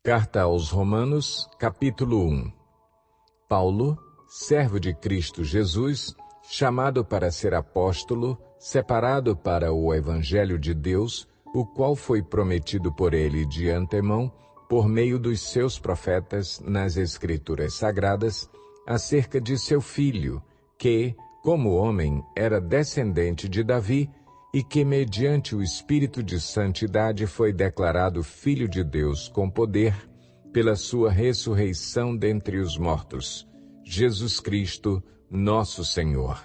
Carta aos Romanos, capítulo 1. Paulo, servo de Cristo Jesus, chamado para ser apóstolo, separado para o Evangelho de Deus, o qual foi prometido por ele de antemão, por meio dos seus profetas nas Escrituras Sagradas, acerca de seu filho, que, como homem, era descendente de Davi, e que, mediante o Espírito de Santidade, foi declarado Filho de Deus com poder, pela sua ressurreição dentre os mortos, Jesus Cristo, nosso Senhor.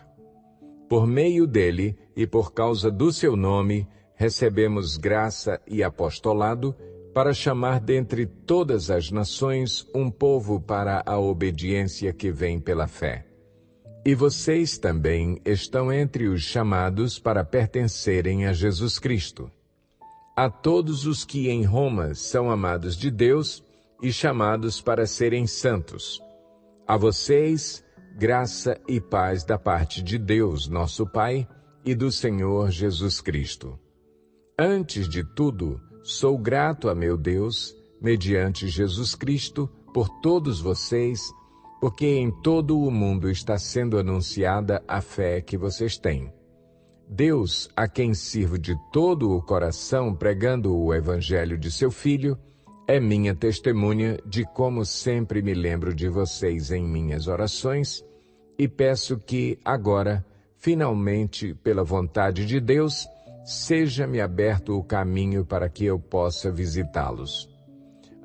Por meio dele, e por causa do seu nome, recebemos graça e apostolado, para chamar dentre todas as nações um povo para a obediência que vem pela fé. E vocês também estão entre os chamados para pertencerem a Jesus Cristo. A todos os que em Roma são amados de Deus e chamados para serem santos. A vocês, graça e paz da parte de Deus, nosso Pai, e do Senhor Jesus Cristo. Antes de tudo, sou grato a meu Deus, mediante Jesus Cristo, por todos vocês, porque em todo o mundo está sendo anunciada a fé que vocês têm. Deus, a quem sirvo de todo o coração pregando o Evangelho de seu Filho, é minha testemunha de como sempre me lembro de vocês em minhas orações e peço que, agora, finalmente, pela vontade de Deus, seja-me aberto o caminho para que eu possa visitá-los.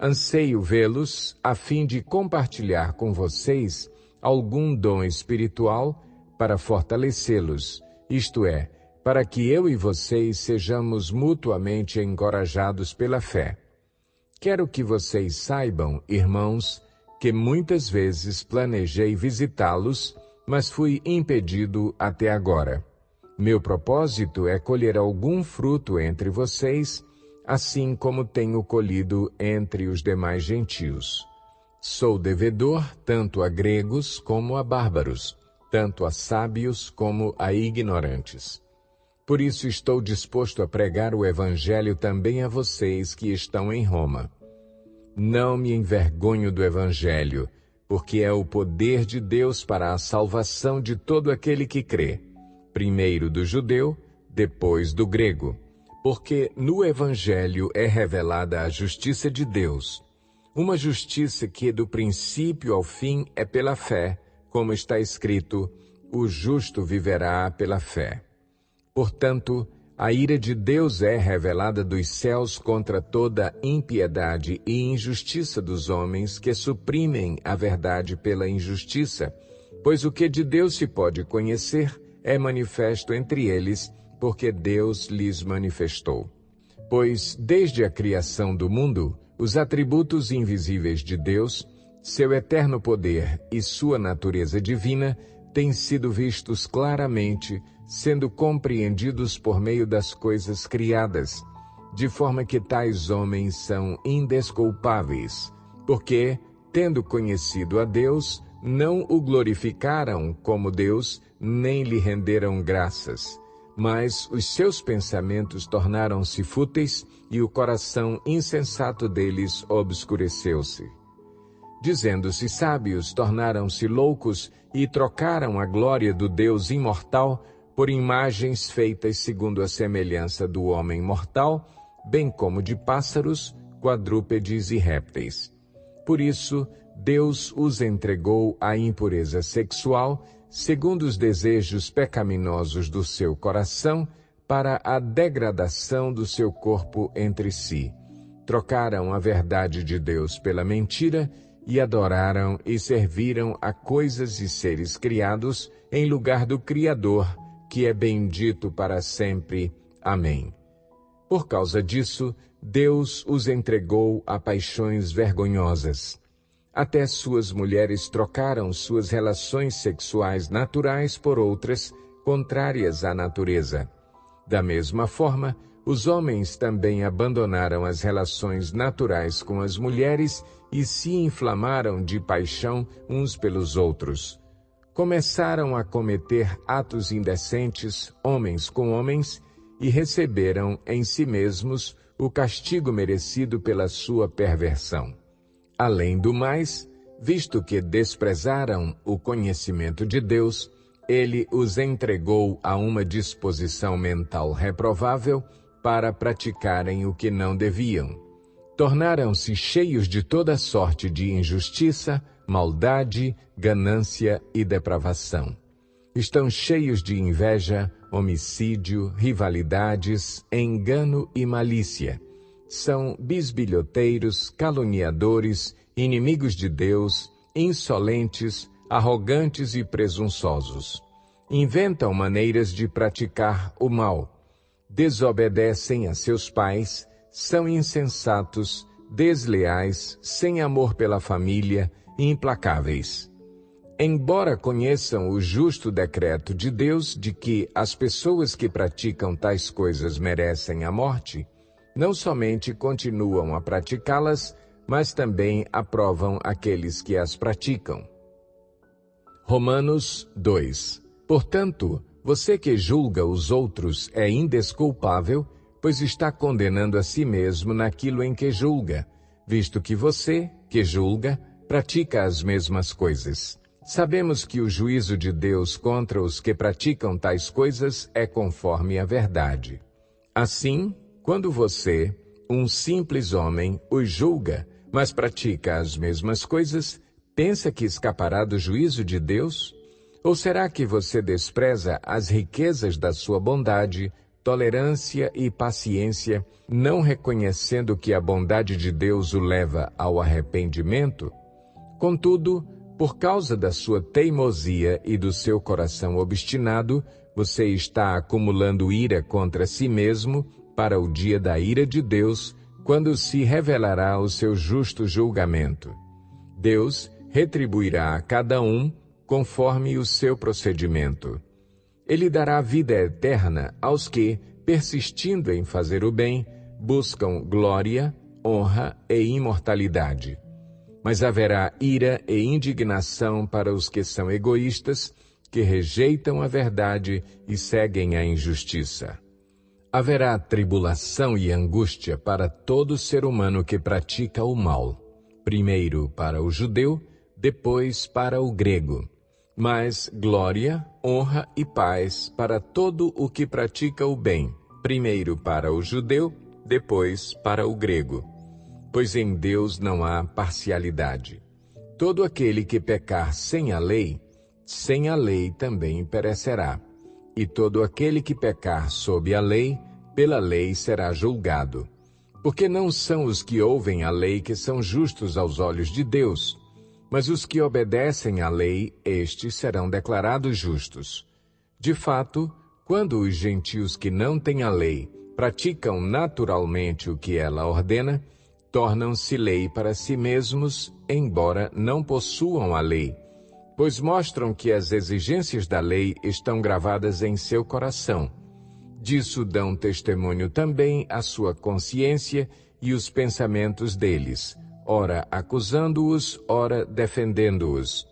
Anseio vê-los a fim de compartilhar com vocês algum dom espiritual para fortalecê-los, isto é, para que eu e vocês sejamos mutuamente encorajados pela fé. Quero que vocês saibam, irmãos, que muitas vezes planejei visitá-los, mas fui impedido até agora. Meu propósito é colher algum fruto entre vocês, assim como tenho colhido entre os demais gentios. Sou devedor tanto a gregos como a bárbaros, tanto a sábios como a ignorantes. Por isso estou disposto a pregar o Evangelho também a vocês que estão em Roma. Não me envergonho do Evangelho, porque é o poder de Deus para a salvação de todo aquele que crê, primeiro do judeu, depois do grego. Porque no Evangelho é revelada a justiça de Deus, uma justiça que do princípio ao fim é pela fé, como está escrito, o justo viverá pela fé. Portanto, a ira de Deus é revelada dos céus contra toda impiedade e injustiça dos homens que suprimem a verdade pela injustiça, pois o que de Deus se pode conhecer é manifesto entre eles, porque Deus lhes manifestou. Pois, desde a criação do mundo, os atributos invisíveis de Deus, seu eterno poder e sua natureza divina, têm sido vistos claramente, sendo compreendidos por meio das coisas criadas, de forma que tais homens são indesculpáveis, porque, tendo conhecido a Deus, não o glorificaram como Deus, nem lhe renderam graças. Mas os seus pensamentos tornaram-se fúteis e o coração insensato deles obscureceu-se. Dizendo-se sábios, tornaram-se loucos e trocaram a glória do Deus imortal por imagens feitas segundo a semelhança do homem mortal, bem como de pássaros, quadrúpedes e répteis. Por isso, Deus os entregou à impureza sexual, segundo os desejos pecaminosos do seu coração, para a degradação do seu corpo entre si. Trocaram a verdade de Deus pela mentira e adoraram e serviram a coisas e seres criados em lugar do Criador, que é bendito para sempre. Amém. Por causa disso, Deus os entregou a paixões vergonhosas. Até suas mulheres trocaram suas relações sexuais naturais por outras, contrárias à natureza. Da mesma forma, os homens também abandonaram as relações naturais com as mulheres e se inflamaram de paixão uns pelos outros. Começaram a cometer atos indecentes, homens com homens, e receberam em si mesmos o castigo merecido pela sua perversão. Além do mais, visto que desprezaram o conhecimento de Deus, ele os entregou a uma disposição mental reprovável para praticarem o que não deviam. Tornaram-se cheios de toda sorte de injustiça, maldade, ganância e depravação. Estão cheios de inveja, homicídio, rivalidades, engano e malícia. São bisbilhoteiros, caluniadores, inimigos de Deus, insolentes, arrogantes e presunçosos. Inventam maneiras de praticar o mal. Desobedecem a seus pais, são insensatos, desleais, sem amor pela família, implacáveis. Embora conheçam o justo decreto de Deus de que as pessoas que praticam tais coisas merecem a morte, não somente continuam a praticá-las, mas também aprovam aqueles que as praticam. Romanos 2. Portanto, você que julga os outros é indesculpável, pois está condenando a si mesmo naquilo em que julga, visto que você, que julga, pratica as mesmas coisas. Sabemos que o juízo de Deus contra os que praticam tais coisas é conforme a verdade. Assim, quando você, um simples homem, os julga, mas pratica as mesmas coisas, pensa que escapará do juízo de Deus? Ou será que você despreza as riquezas da sua bondade, tolerância e paciência, não reconhecendo que a bondade de Deus o leva ao arrependimento? Contudo, por causa da sua teimosia e do seu coração obstinado, você está acumulando ira contra si mesmo para o dia da ira de Deus, quando se revelará o seu justo julgamento. Deus retribuirá a cada um conforme o seu procedimento. Ele dará vida eterna aos que, persistindo em fazer o bem, buscam glória, honra e imortalidade. Mas haverá ira e indignação para os que são egoístas, que rejeitam a verdade e seguem a injustiça. Haverá tribulação e angústia para todo ser humano que pratica o mal, primeiro para o judeu, depois para o grego. Mas glória, honra e paz para todo o que pratica o bem, primeiro para o judeu, depois para o grego. Pois em Deus não há parcialidade. Todo aquele que pecar sem a lei também perecerá. E todo aquele que pecar sob a lei, pela lei será julgado. Porque não são os que ouvem a lei que são justos aos olhos de Deus, mas os que obedecem à lei, estes serão declarados justos. De fato, quando os gentios que não têm a lei praticam naturalmente o que ela ordena, tornam-se lei para si mesmos, embora não possuam a lei, pois mostram que as exigências da lei estão gravadas em seu coração. Disso dão testemunho também a sua consciência e os pensamentos deles, ora acusando-os, ora defendendo-os.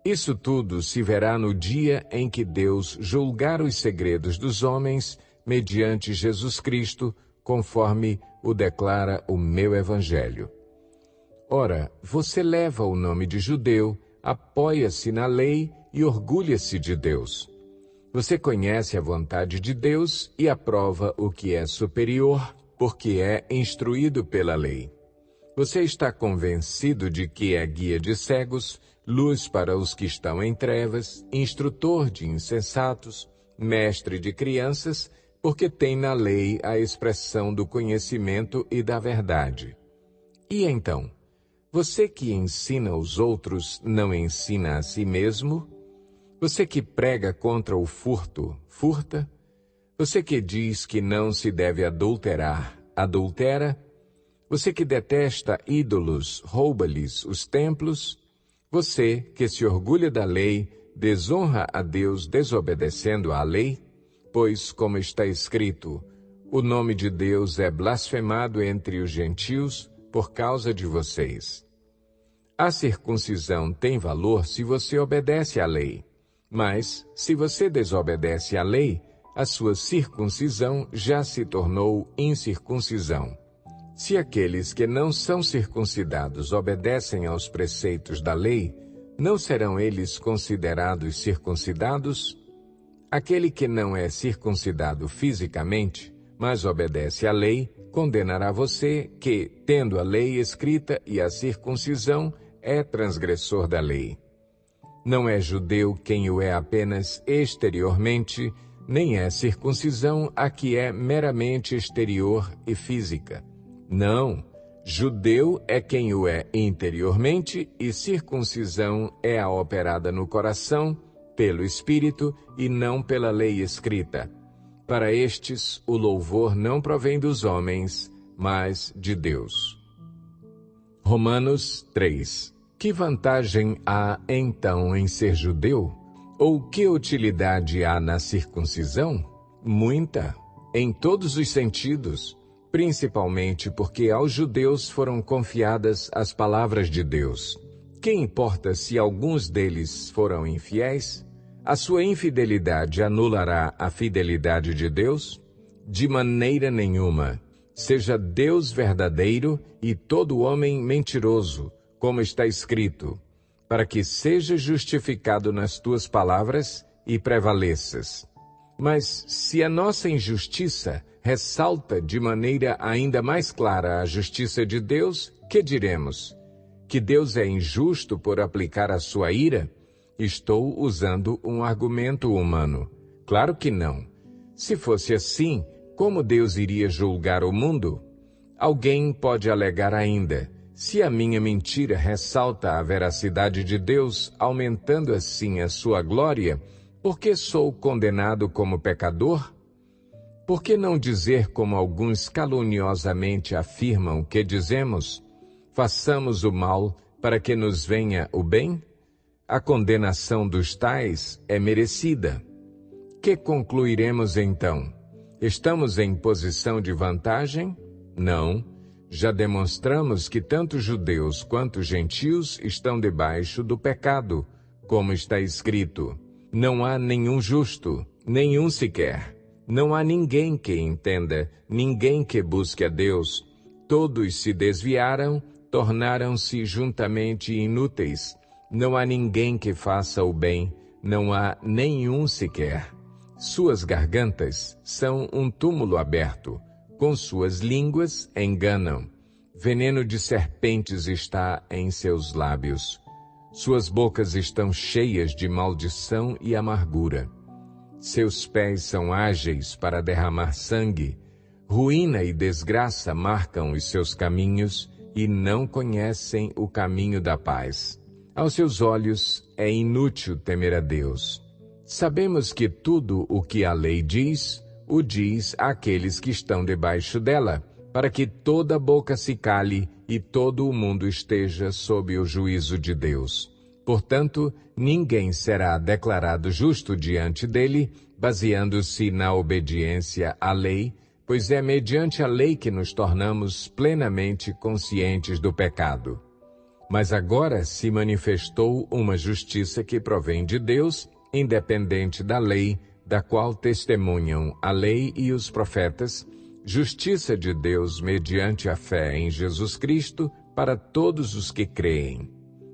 Isso tudo se verá no dia em que Deus julgar os segredos dos homens mediante Jesus Cristo, conforme o declara o meu Evangelho. Ora, você leva o nome de judeu, apoia-se na lei e orgulha-se de Deus. Você conhece a vontade de Deus e aprova o que é superior, porque é instruído pela lei. Você está convencido de que é guia de cegos, luz para os que estão em trevas, instrutor de insensatos, mestre de crianças, porque tem na lei a expressão do conhecimento e da verdade. E então, você que ensina os outros, não ensina a si mesmo? Você que prega contra o furto, furta? Você que diz que não se deve adulterar, adultera? Você que detesta ídolos, rouba-lhes os templos? Você que se orgulha da lei, desonra a Deus desobedecendo à lei? Pois, como está escrito, o nome de Deus é blasfemado entre os gentios por causa de vocês. A circuncisão tem valor se você obedece à lei, mas, se você desobedece à lei, a sua circuncisão já se tornou incircuncisão. Se aqueles que não são circuncidados obedecem aos preceitos da lei, não serão eles considerados circuncidados? Aquele que não é circuncidado fisicamente, mas obedece à lei, condenará você que, tendo a lei escrita e a circuncisão, é transgressor da lei. Não é judeu quem o é apenas exteriormente, nem é circuncisão a que é meramente exterior e física. Não, judeu é quem o é interiormente e circuncisão é a operada no coração, pelo Espírito e não pela lei escrita. Para estes, o louvor não provém dos homens, mas de Deus. Romanos 3. Que vantagem há, então, em ser judeu? Ou que utilidade há na circuncisão? Muita, em todos os sentidos, principalmente porque aos judeus foram confiadas as palavras de Deus. Que importa se alguns deles foram infiéis? A sua infidelidade anulará a fidelidade de Deus? De maneira nenhuma. Seja Deus verdadeiro e todo homem mentiroso, como está escrito, para que seja justificado nas tuas palavras e prevaleças. Mas se a nossa injustiça ressalta de maneira ainda mais clara a justiça de Deus, que diremos? Que Deus é injusto por aplicar a sua ira? Estou usando um argumento humano. Claro que não. Se fosse assim, como Deus iria julgar o mundo? Alguém pode alegar ainda: se a minha mentira ressalta a veracidade de Deus, aumentando assim a sua glória, por que sou condenado como pecador? Por que não dizer como alguns caluniosamente afirmam que dizemos? Façamos o mal para que nos venha o bem? A condenação dos tais é merecida. Que concluiremos então? Estamos em posição de vantagem? Não. Já demonstramos que tanto judeus quanto gentios estão debaixo do pecado, como está escrito: não há nenhum justo, nenhum sequer. Não há ninguém que entenda, ninguém que busque a Deus. Todos se desviaram, tornaram-se juntamente inúteis. Não há ninguém que faça o bem, não há nenhum sequer. Suas gargantas são um túmulo aberto, com suas línguas enganam. Veneno de serpentes está em seus lábios. Suas bocas estão cheias de maldição e amargura. Seus pés são ágeis para derramar sangue. Ruína e desgraça marcam os seus caminhos e não conhecem o caminho da paz. Aos seus olhos é inútil temer a Deus. Sabemos que tudo o que a lei diz, o diz àqueles que estão debaixo dela, para que toda boca se cale e todo o mundo esteja sob o juízo de Deus. Portanto, ninguém será declarado justo diante dele, baseando-se na obediência à lei, pois é mediante a lei que nos tornamos plenamente conscientes do pecado. Mas agora se manifestou uma justiça que provém de Deus, independente da lei, da qual testemunham a lei e os profetas, justiça de Deus mediante a fé em Jesus Cristo para todos os que creem.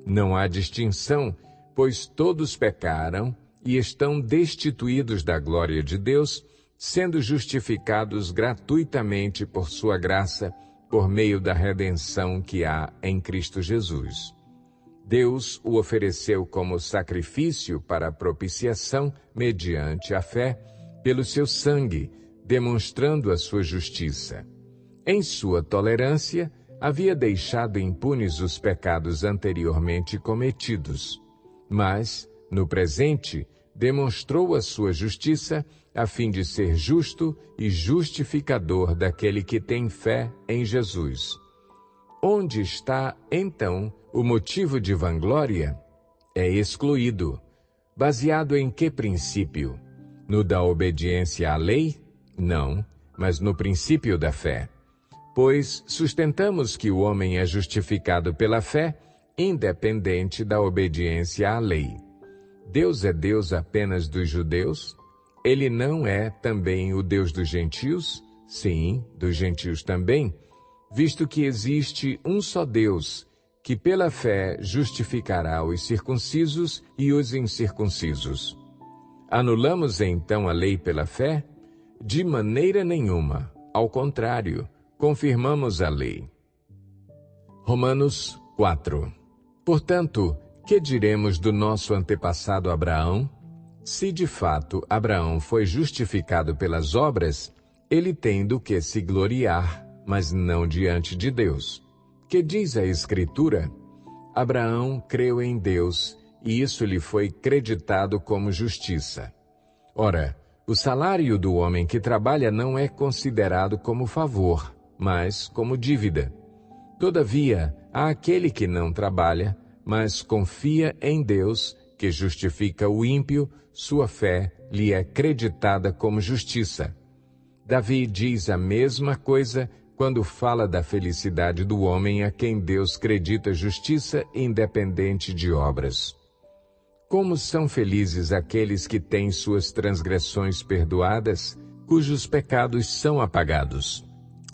Não há distinção, pois todos pecaram e estão destituídos da glória de Deus, sendo justificados gratuitamente por sua graça, por meio da redenção que há em Cristo Jesus. Deus o ofereceu como sacrifício para a propiciação mediante a fé, pelo seu sangue, demonstrando a sua justiça. Em sua tolerância, havia deixado impunes os pecados anteriormente cometidos, mas, no presente, demonstrou a sua justiça a fim de ser justo e justificador daquele que tem fé em Jesus. Onde está, então, o motivo de vanglória? É excluído. Baseado em que princípio? No da obediência à lei? Não, mas no princípio da fé. Pois sustentamos que o homem é justificado pela fé, independente da obediência à lei. Deus é Deus apenas dos judeus? Ele não é também o Deus dos gentios? Sim, dos gentios também. visto que existe um só Deus, que pela fé justificará os circuncisos e os incircuncisos. Anulamos então a lei pela fé? De maneira nenhuma. Ao contrário, confirmamos a lei. Romanos 4. Portanto, que diremos do nosso antepassado Abraão? Se de fato Abraão foi justificado pelas obras, ele tem do que se gloriar, mas não diante de Deus. Que diz a Escritura? Abraão creu em Deus, e isso lhe foi creditado como justiça. Ora, o salário do homem que trabalha não é considerado como favor, mas como dívida. Todavia, há aquele que não trabalha, mas confia em Deus, que justifica o ímpio, sua fé lhe é creditada como justiça. Davi diz a mesma coisa quando fala da felicidade do homem a quem Deus credita justiça independente de obras. Como são felizes aqueles que têm suas transgressões perdoadas, cujos pecados são apagados.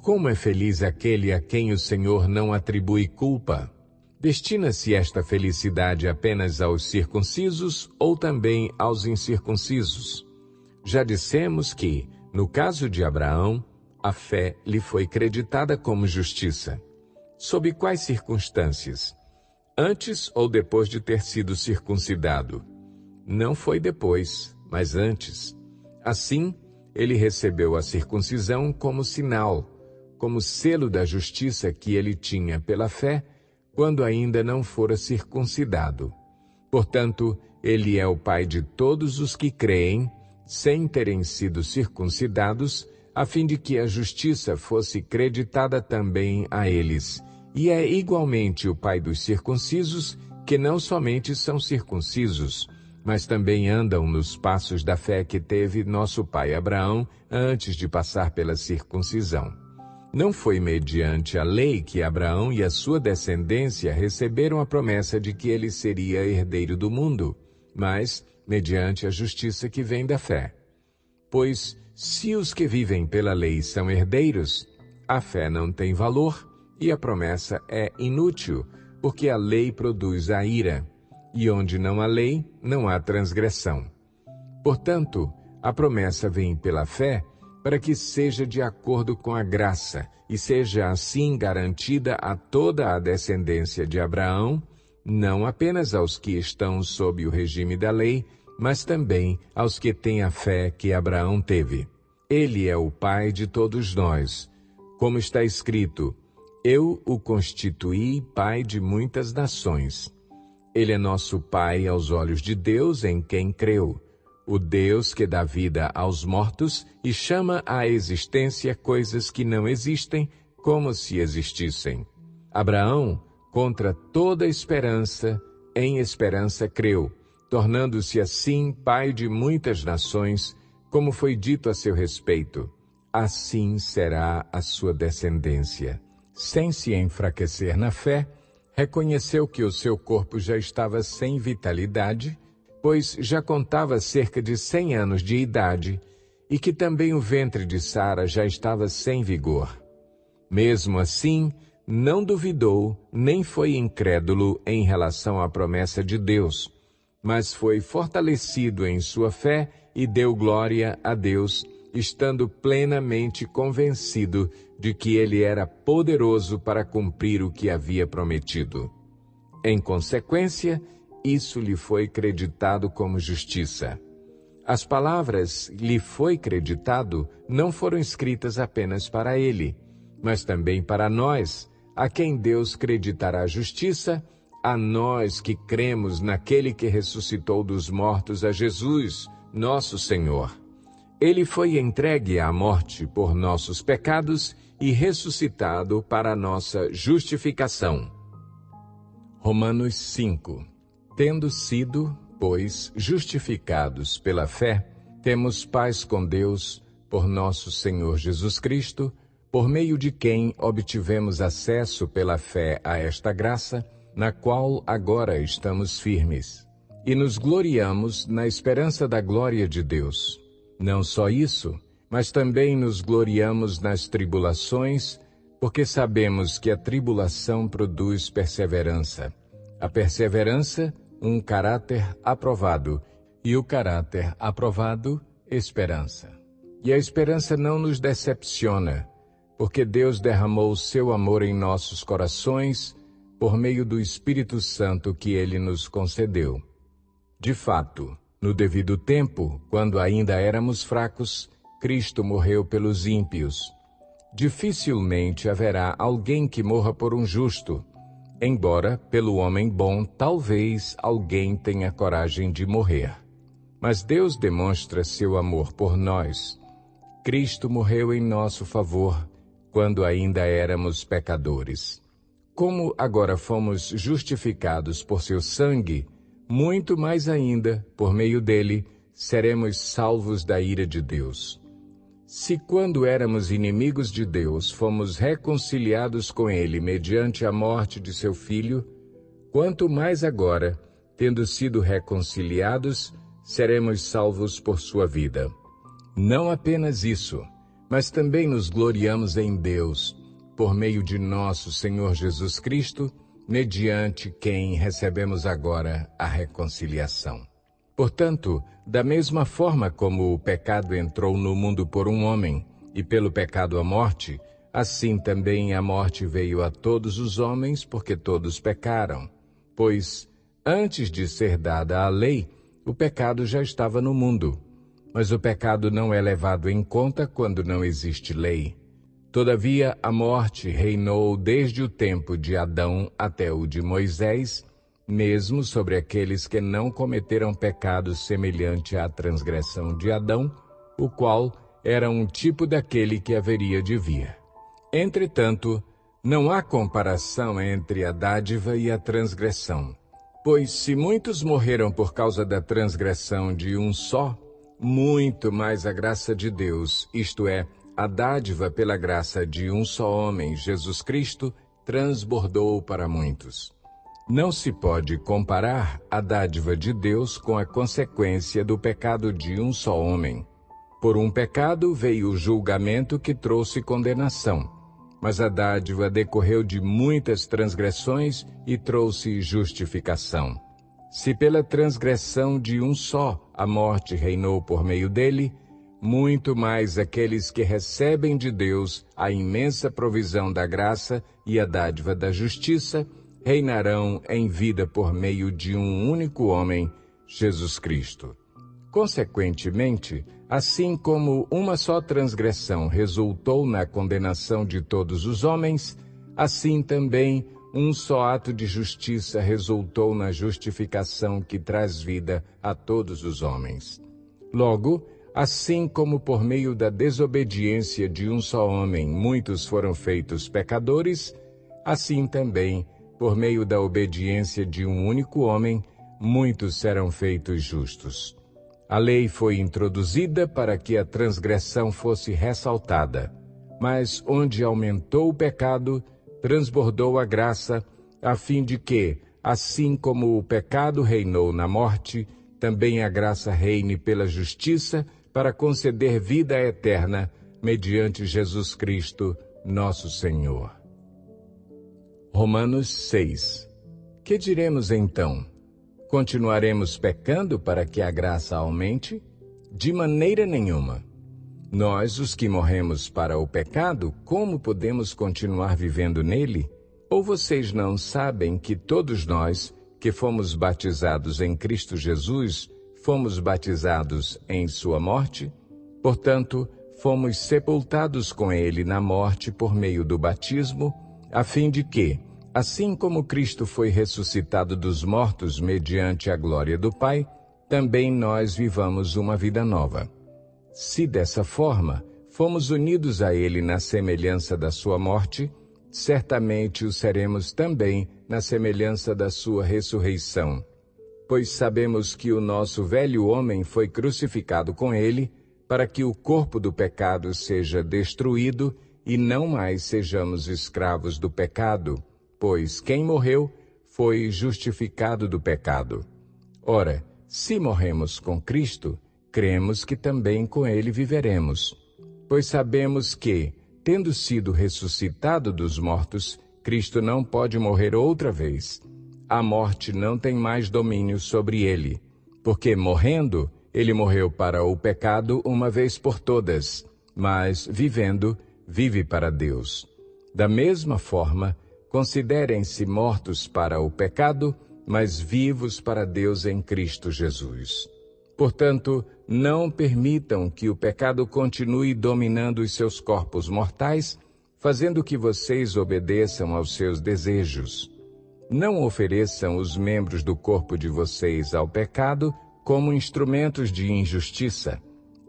Como é feliz aquele a quem o Senhor não atribui culpa. Destina-se esta felicidade apenas aos circuncisos ou também aos incircuncisos? Já dissemos que, no caso de Abraão, a fé lhe foi creditada como justiça. Sob quais circunstâncias? Antes ou depois de ter sido circuncidado? Não foi depois, mas antes. Assim, ele recebeu a circuncisão como sinal, como selo da justiça que ele tinha pela fé, quando ainda não fora circuncidado. Portanto, ele é o pai de todos os que creem, sem terem sido circuncidados, a fim de que a justiça fosse creditada também a eles. E é igualmente o pai dos circuncisos, que não somente são circuncisos, mas também andam nos passos da fé que teve nosso pai Abraão antes de passar pela circuncisão. Não foi mediante a lei que Abraão e a sua descendência receberam a promessa de que ele seria herdeiro do mundo, mas mediante a justiça que vem da fé. Pois, se os que vivem pela lei são herdeiros, a fé não tem valor e a promessa é inútil, porque a lei produz a ira, e onde não há lei, não há transgressão. Portanto, a promessa vem pela fé para que seja de acordo com a graça e seja assim garantida a toda a descendência de Abraão, não apenas aos que estão sob o regime da lei, mas também aos que têm a fé que Abraão teve. Ele é o pai de todos nós. Como está escrito, eu o constituí pai de muitas nações. Ele é nosso pai aos olhos de Deus em quem creu, o Deus que dá vida aos mortos e chama à existência coisas que não existem como se existissem. Abraão, contra toda esperança, em esperança creu, tornando-se assim pai de muitas nações, como foi dito a seu respeito. Assim será a sua descendência. Sem se enfraquecer na fé, reconheceu que o seu corpo já estava sem vitalidade, pois já contava cerca de 100 anos de idade, e que também o ventre de Sara já estava sem vigor. Mesmo assim, não duvidou, nem foi incrédulo em relação à promessa de Deus, mas foi fortalecido em sua fé e deu glória a Deus, estando plenamente convencido de que ele era poderoso para cumprir o que havia prometido. Em consequência, isso lhe foi creditado como justiça. As palavras "lhe foi creditado" não foram escritas apenas para ele, mas também para nós, a quem Deus creditará justiça, a nós que cremos naquele que ressuscitou dos mortos, a Jesus, nosso Senhor. Ele foi entregue à morte por nossos pecados e ressuscitado para a nossa justificação. Romanos 5. Tendo sido, pois, justificados pela fé, temos paz com Deus, por nosso Senhor Jesus Cristo, por meio de quem obtivemos acesso pela fé a esta graça, na qual agora estamos firmes. E nos gloriamos na esperança da glória de Deus. Não só isso, mas também nos gloriamos nas tribulações, porque sabemos que a tribulação produz perseverança. A perseverança, um caráter aprovado, e o caráter aprovado, esperança. E a esperança não nos decepciona, porque Deus derramou o seu amor em nossos corações por meio do Espírito Santo que Ele nos concedeu. De fato, no devido tempo, quando ainda éramos fracos, Cristo morreu pelos ímpios. Dificilmente haverá alguém que morra por um justo, embora, pelo homem bom, talvez alguém tenha coragem de morrer. Mas Deus demonstra seu amor por nós. Cristo morreu em nosso favor, quando ainda éramos pecadores. Como agora fomos justificados por seu sangue, muito mais ainda, por meio dele, seremos salvos da ira de Deus. Se quando éramos inimigos de Deus, fomos reconciliados com ele mediante a morte de seu Filho, quanto mais agora, tendo sido reconciliados, seremos salvos por sua vida. Não apenas isso, mas também nos gloriamos em Deus, por meio de nosso Senhor Jesus Cristo, mediante quem recebemos agora a reconciliação. Portanto, da mesma forma como o pecado entrou no mundo por um homem, e pelo pecado a morte, assim também a morte veio a todos os homens, porque todos pecaram. Pois, antes de ser dada a lei, o pecado já estava no mundo. Mas o pecado não é levado em conta quando não existe lei. Todavia, a morte reinou desde o tempo de Adão até o de Moisés, mesmo sobre aqueles que não cometeram pecado semelhante à transgressão de Adão, o qual era um tipo daquele que haveria de vir. Entretanto, não há comparação entre a dádiva e a transgressão. Pois se muitos morreram por causa da transgressão de um só, muito mais a graça de Deus, isto é, a dádiva pela graça de um só homem, Jesus Cristo, transbordou para muitos. Não se pode comparar a dádiva de Deus com a consequência do pecado de um só homem. Por um pecado veio o julgamento que trouxe condenação, mas a dádiva decorreu de muitas transgressões e trouxe justificação. Se pela transgressão de um só a morte reinou por meio dele, muito mais aqueles que recebem de Deus a imensa provisão da graça e a dádiva da justiça reinarão em vida por meio de um único homem, Jesus Cristo. Consequentemente, assim como uma só transgressão resultou na condenação de todos os homens, assim também um só ato de justiça resultou na justificação que traz vida a todos os homens. Logo, assim como por meio da desobediência de um só homem muitos foram feitos pecadores, assim também, por meio da obediência de um único homem, muitos serão feitos justos. A lei foi introduzida para que a transgressão fosse ressaltada, mas onde aumentou o pecado, transbordou a graça, a fim de que, assim como o pecado reinou na morte, também a graça reine pela justiça, para conceder vida eterna, mediante Jesus Cristo, nosso Senhor. Romanos 6. Que diremos então? Continuaremos pecando para que a graça aumente? De maneira nenhuma. Nós, os que morremos para o pecado, como podemos continuar vivendo nele? Ou vocês não sabem que todos nós, que fomos batizados em Cristo Jesus, fomos batizados em sua morte? Portanto, fomos sepultados com ele na morte por meio do batismo, a fim de que, assim como Cristo foi ressuscitado dos mortos mediante a glória do Pai, também nós vivamos uma vida nova. Se dessa forma fomos unidos a ele na semelhança da sua morte, certamente o seremos também na semelhança da sua ressurreição. Pois sabemos que o nosso velho homem foi crucificado com ele, para que o corpo do pecado seja destruído e não mais sejamos escravos do pecado, pois quem morreu foi justificado do pecado. Ora, se morremos com Cristo, cremos que também com ele viveremos. Pois sabemos que, tendo sido ressuscitado dos mortos, Cristo não pode morrer outra vez. A morte não tem mais domínio sobre ele, porque morrendo, ele morreu para o pecado uma vez por todas, mas vivendo, vive para Deus. Da mesma forma, considerem-se mortos para o pecado, mas vivos para Deus em Cristo Jesus. Portanto, não permitam que o pecado continue dominando os seus corpos mortais, fazendo que vocês obedeçam aos seus desejos. Não ofereçam os membros do corpo de vocês ao pecado como instrumentos de injustiça.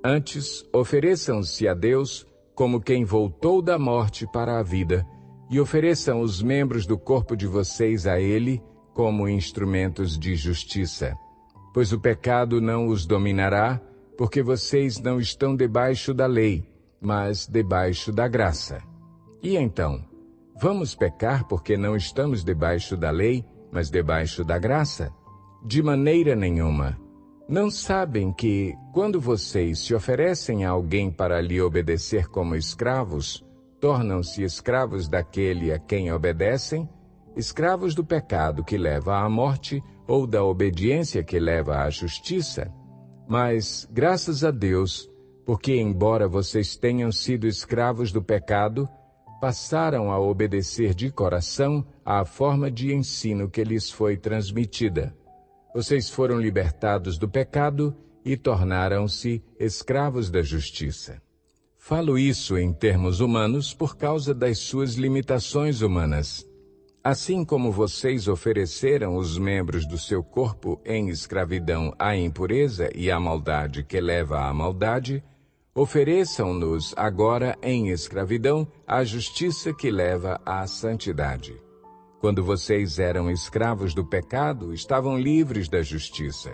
Antes, ofereçam-se a Deus como quem voltou da morte para a vida, e ofereçam os membros do corpo de vocês a Ele como instrumentos de justiça. Pois o pecado não os dominará, porque vocês não estão debaixo da lei, mas debaixo da graça. E então, vamos pecar porque não estamos debaixo da lei, mas debaixo da graça? De maneira nenhuma. Não sabem que, quando vocês se oferecem a alguém para lhe obedecer como escravos, tornam-se escravos daquele a quem obedecem, escravos do pecado que leva à morte ou da obediência que leva à justiça? Mas, graças a Deus, porque embora vocês tenham sido escravos do pecado, passaram a obedecer de coração à forma de ensino que lhes foi transmitida. Vocês foram libertados do pecado e tornaram-se escravos da justiça. Falo isso em termos humanos por causa das suas limitações humanas. Assim como vocês ofereceram os membros do seu corpo em escravidão à impureza e à maldade que leva à maldade, ofereçam-nos agora em escravidão à justiça que leva à santidade. Quando vocês eram escravos do pecado, estavam livres da justiça.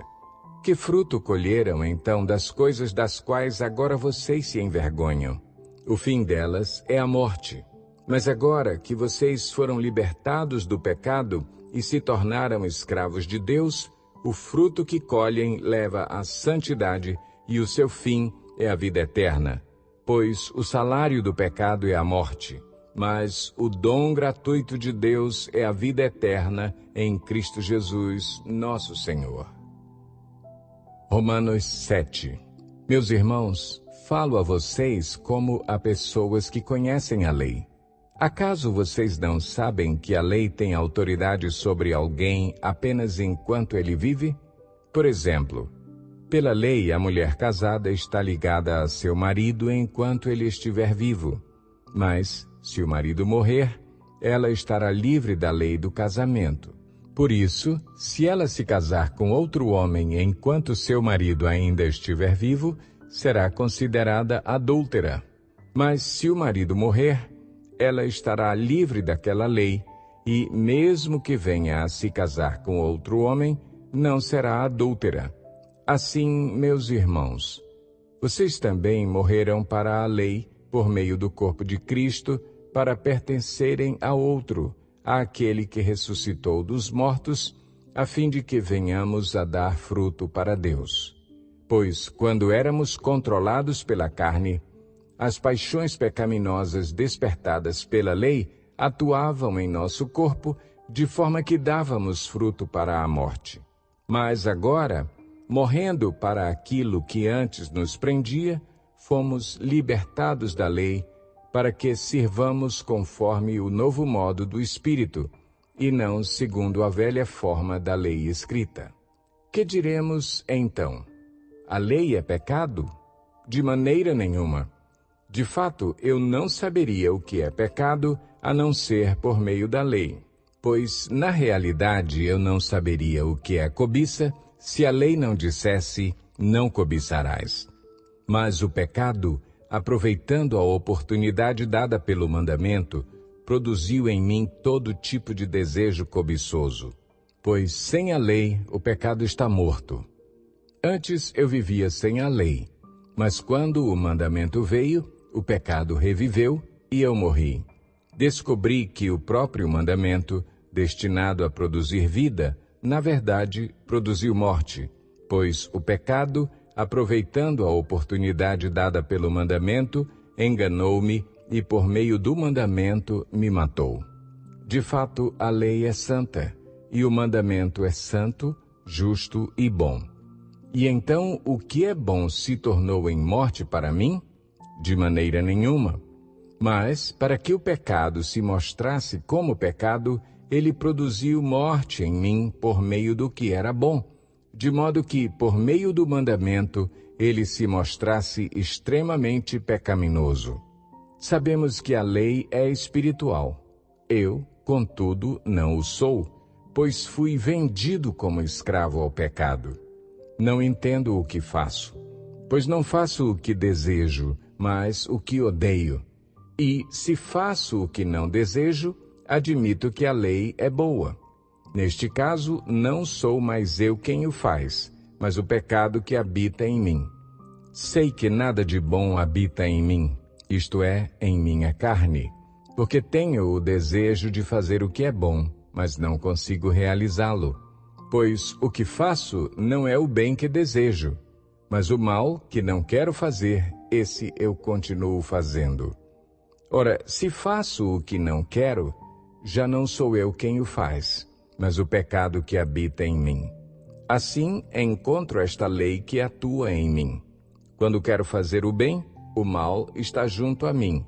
Que fruto colheram, então, das coisas das quais agora vocês se envergonham? O fim delas é a morte. Mas agora que vocês foram libertados do pecado e se tornaram escravos de Deus, o fruto que colhem leva à santidade e o seu fim é a vida eterna. Pois o salário do pecado é a morte, mas o dom gratuito de Deus é a vida eterna em Cristo Jesus, nosso Senhor. Romanos 7. Meus irmãos, falo a vocês como a pessoas que conhecem a lei. Acaso vocês não sabem que a lei tem autoridade sobre alguém apenas enquanto ele vive? Por exemplo, pela lei, a mulher casada está ligada a seu marido enquanto ele estiver vivo. Mas, se o marido morrer, ela estará livre da lei do casamento. Por isso, se ela se casar com outro homem enquanto seu marido ainda estiver vivo, será considerada adúltera. Mas se o marido morrer, ela estará livre daquela lei e, mesmo que venha a se casar com outro homem, não será adúltera. Assim, meus irmãos, vocês também morreram para a lei por meio do corpo de Cristo, para pertencerem a outro, àquele que ressuscitou dos mortos, a fim de que venhamos a dar fruto para Deus. Pois, quando éramos controlados pela carne, as paixões pecaminosas despertadas pela lei atuavam em nosso corpo, de forma que dávamos fruto para a morte. Mas agora, morrendo para aquilo que antes nos prendia, fomos libertados da lei, para que sirvamos conforme o novo modo do Espírito, e não segundo a velha forma da lei escrita. Que diremos, então? A lei é pecado? De maneira nenhuma. De fato, eu não saberia o que é pecado, a não ser por meio da lei. Pois, na realidade, eu não saberia o que é cobiça, se a lei não dissesse, não cobiçarás. Mas o pecado, aproveitando a oportunidade dada pelo mandamento, produziu em mim todo tipo de desejo cobiçoso. Pois sem a lei, o pecado está morto. Antes eu vivia sem a lei, mas quando o mandamento veio, o pecado reviveu e eu morri. Descobri que o próprio mandamento, destinado a produzir vida, na verdade, produziu morte, pois o pecado, aproveitando a oportunidade dada pelo mandamento, enganou-me e por meio do mandamento me matou. De fato, a lei é santa, e o mandamento é santo, justo e bom. E então o que é bom se tornou em morte para mim? De maneira nenhuma. Mas, para que o pecado se mostrasse como pecado, ele produziu morte em mim por meio do que era bom, de modo que, por meio do mandamento, ele se mostrasse extremamente pecaminoso. Sabemos que a lei é espiritual. Eu, contudo, não o sou, pois fui vendido como escravo ao pecado. Não entendo o que faço, pois não faço o que desejo, mas o que odeio. E, se faço o que não desejo, admito que a lei é boa. Neste caso, não sou mais eu quem o faz, mas o pecado que habita em mim. Sei que nada de bom habita em mim, isto é, em minha carne, porque tenho o desejo de fazer o que é bom, mas não consigo realizá-lo. Pois o que faço não é o bem que desejo, mas o mal que não quero fazer, esse eu continuo fazendo. Ora, se faço o que não quero, já não sou eu quem o faz, mas o pecado que habita em mim. Assim, encontro esta lei que atua em mim. Quando quero fazer o bem, o mal está junto a mim.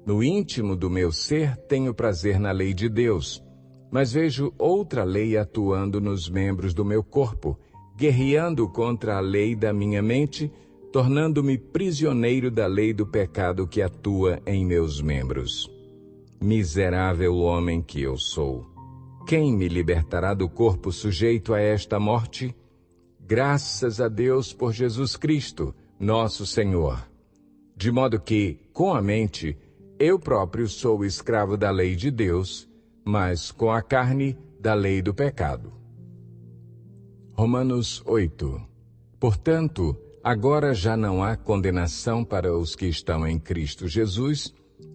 No íntimo do meu ser tenho prazer na lei de Deus, mas vejo outra lei atuando nos membros do meu corpo, guerreando contra a lei da minha mente, tornando-me prisioneiro da lei do pecado que atua em meus membros. Miserável homem que eu sou! Quem me libertará do corpo sujeito a esta morte? Graças a Deus por Jesus Cristo, nosso Senhor. De modo que, com a mente, eu próprio sou escravo da lei de Deus, mas com a carne, da lei do pecado. Romanos 8. Portanto, agora já não há condenação para os que estão em Cristo Jesus,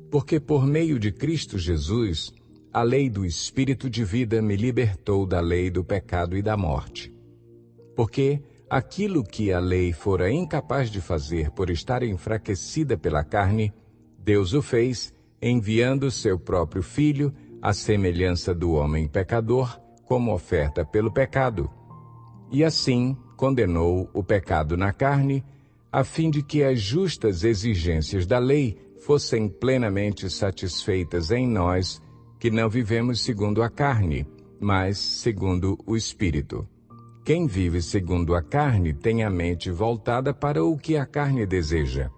porque por meio de Cristo Jesus, a lei do Espírito de vida me libertou da lei do pecado e da morte. Porque aquilo que a lei fora incapaz de fazer por estar enfraquecida pela carne, Deus o fez, enviando seu próprio Filho, à semelhança do homem pecador, como oferta pelo pecado. E assim condenou o pecado na carne, a fim de que as justas exigências da lei fossem plenamente satisfeitas em nós, que não vivemos segundo a carne, mas segundo o Espírito. Quem vive segundo a carne tem a mente voltada para o que a carne deseja,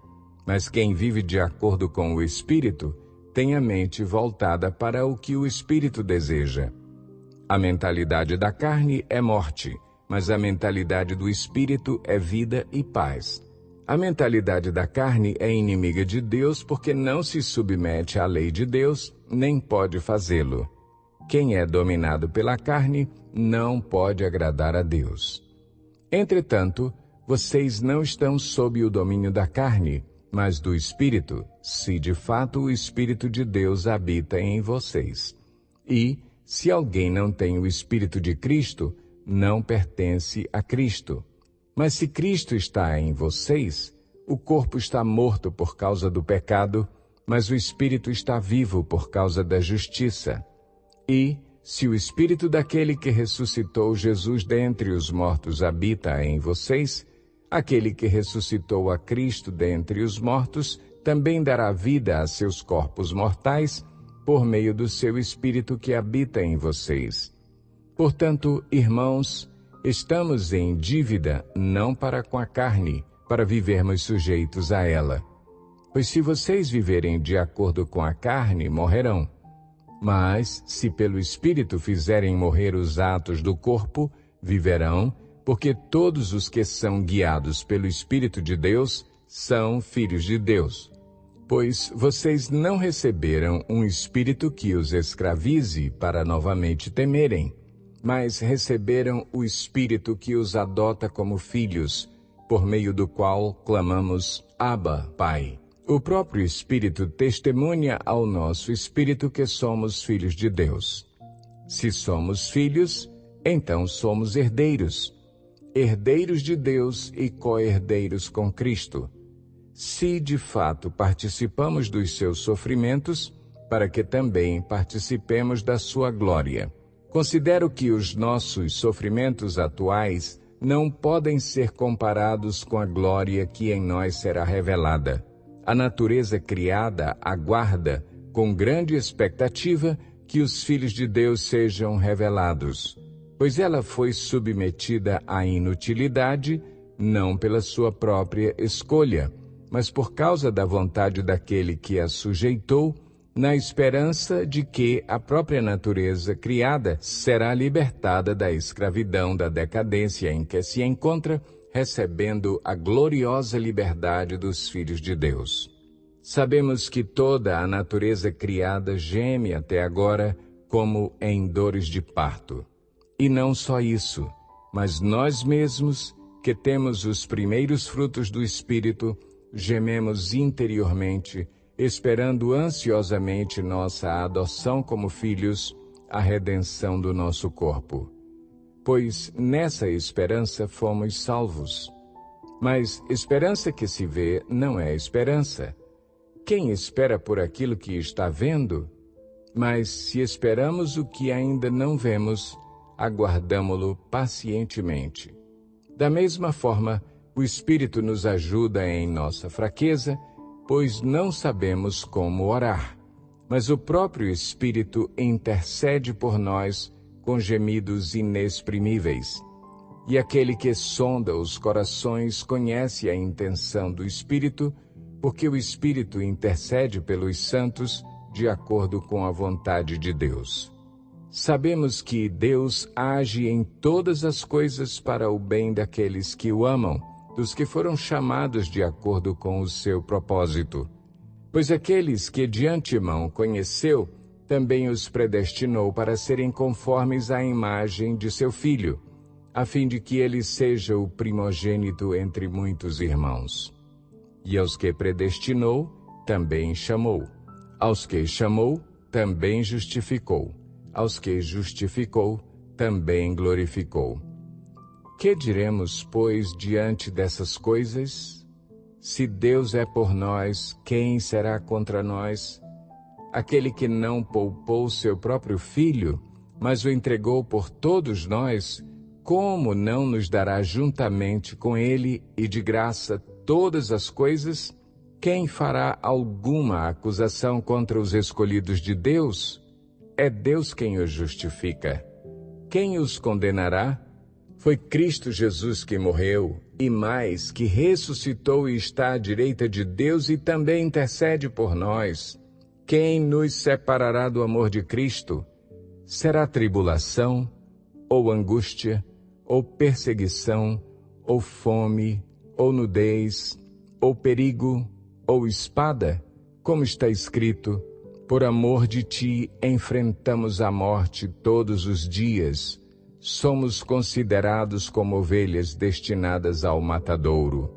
mas quem vive de acordo com o Espírito tem a mente voltada para o que o Espírito deseja. A mentalidade da carne é morte, mas a mentalidade do Espírito é vida e paz. A mentalidade da carne é inimiga de Deus porque não se submete à lei de Deus, nem pode fazê-lo. Quem é dominado pela carne não pode agradar a Deus. Entretanto, vocês não estão sob o domínio da carne, mas do Espírito, se de fato o Espírito de Deus habita em vocês. E, se alguém não tem o Espírito de Cristo, não pertence a Cristo. Mas se Cristo está em vocês, o corpo está morto por causa do pecado, mas o Espírito está vivo por causa da justiça. E, se o Espírito daquele que ressuscitou Jesus dentre os mortos habita em vocês, aquele que ressuscitou a Cristo dentre os mortos também dará vida a seus corpos mortais por meio do seu Espírito que habita em vocês. Portanto, irmãos, estamos em dívida não para com a carne, para vivermos sujeitos a ela. Pois se vocês viverem de acordo com a carne, morrerão. Mas, se pelo Espírito fizerem morrer os atos do corpo, viverão, porque todos os que são guiados pelo Espírito de Deus são filhos de Deus. Pois vocês não receberam um espírito que os escravize para novamente temerem, mas receberam o Espírito que os adota como filhos, por meio do qual clamamos, Abba, Pai. O próprio Espírito testemunha ao nosso espírito que somos filhos de Deus. Se somos filhos, então somos herdeiros, herdeiros de Deus e co-herdeiros com Cristo, se de fato participamos dos seus sofrimentos, para que também participemos da sua glória. Considero que os nossos sofrimentos atuais não podem ser comparados com a glória que em nós será revelada. A natureza criada aguarda, com grande expectativa, que os filhos de Deus sejam revelados, pois ela foi submetida à inutilidade, não pela sua própria escolha, mas por causa da vontade daquele que a sujeitou, na esperança de que a própria natureza criada será libertada da escravidão da decadência em que se encontra, recebendo a gloriosa liberdade dos filhos de Deus. Sabemos que toda a natureza criada geme até agora como em dores de parto. E não só isso, mas nós mesmos, que temos os primeiros frutos do Espírito, gememos interiormente, esperando ansiosamente nossa adoção como filhos, a redenção do nosso corpo. Pois nessa esperança fomos salvos. Mas esperança que se vê não é esperança. Quem espera por aquilo que está vendo? Mas se esperamos o que ainda não vemos, aguardamo-lo pacientemente. Da mesma forma, o Espírito nos ajuda em nossa fraqueza, pois não sabemos como orar. Mas o próprio Espírito intercede por nós com gemidos inexprimíveis. E aquele que sonda os corações conhece a intenção do Espírito, porque o Espírito intercede pelos santos de acordo com a vontade de Deus. Sabemos que Deus age em todas as coisas para o bem daqueles que o amam, dos que foram chamados de acordo com o seu propósito. Pois aqueles que de antemão conheceu, também os predestinou para serem conformes à imagem de seu Filho, a fim de que ele seja o primogênito entre muitos irmãos. E aos que predestinou, também chamou. Aos que chamou, também justificou. Aos que justificou, também glorificou. Que diremos, pois, diante dessas coisas? Se Deus é por nós, quem será contra nós? Aquele que não poupou seu próprio Filho, mas o entregou por todos nós, como não nos dará juntamente com ele e de graça todas as coisas? Quem fará alguma acusação contra os escolhidos de Deus? É Deus quem os justifica. Quem os condenará? Foi Cristo Jesus que morreu, e mais, que ressuscitou e está à direita de Deus e também intercede por nós. Quem nos separará do amor de Cristo? Será tribulação, ou angústia, ou perseguição, ou fome, ou nudez, ou perigo, ou espada? Como está escrito: por amor de ti enfrentamos a morte todos os dias. Somos considerados como ovelhas destinadas ao matadouro.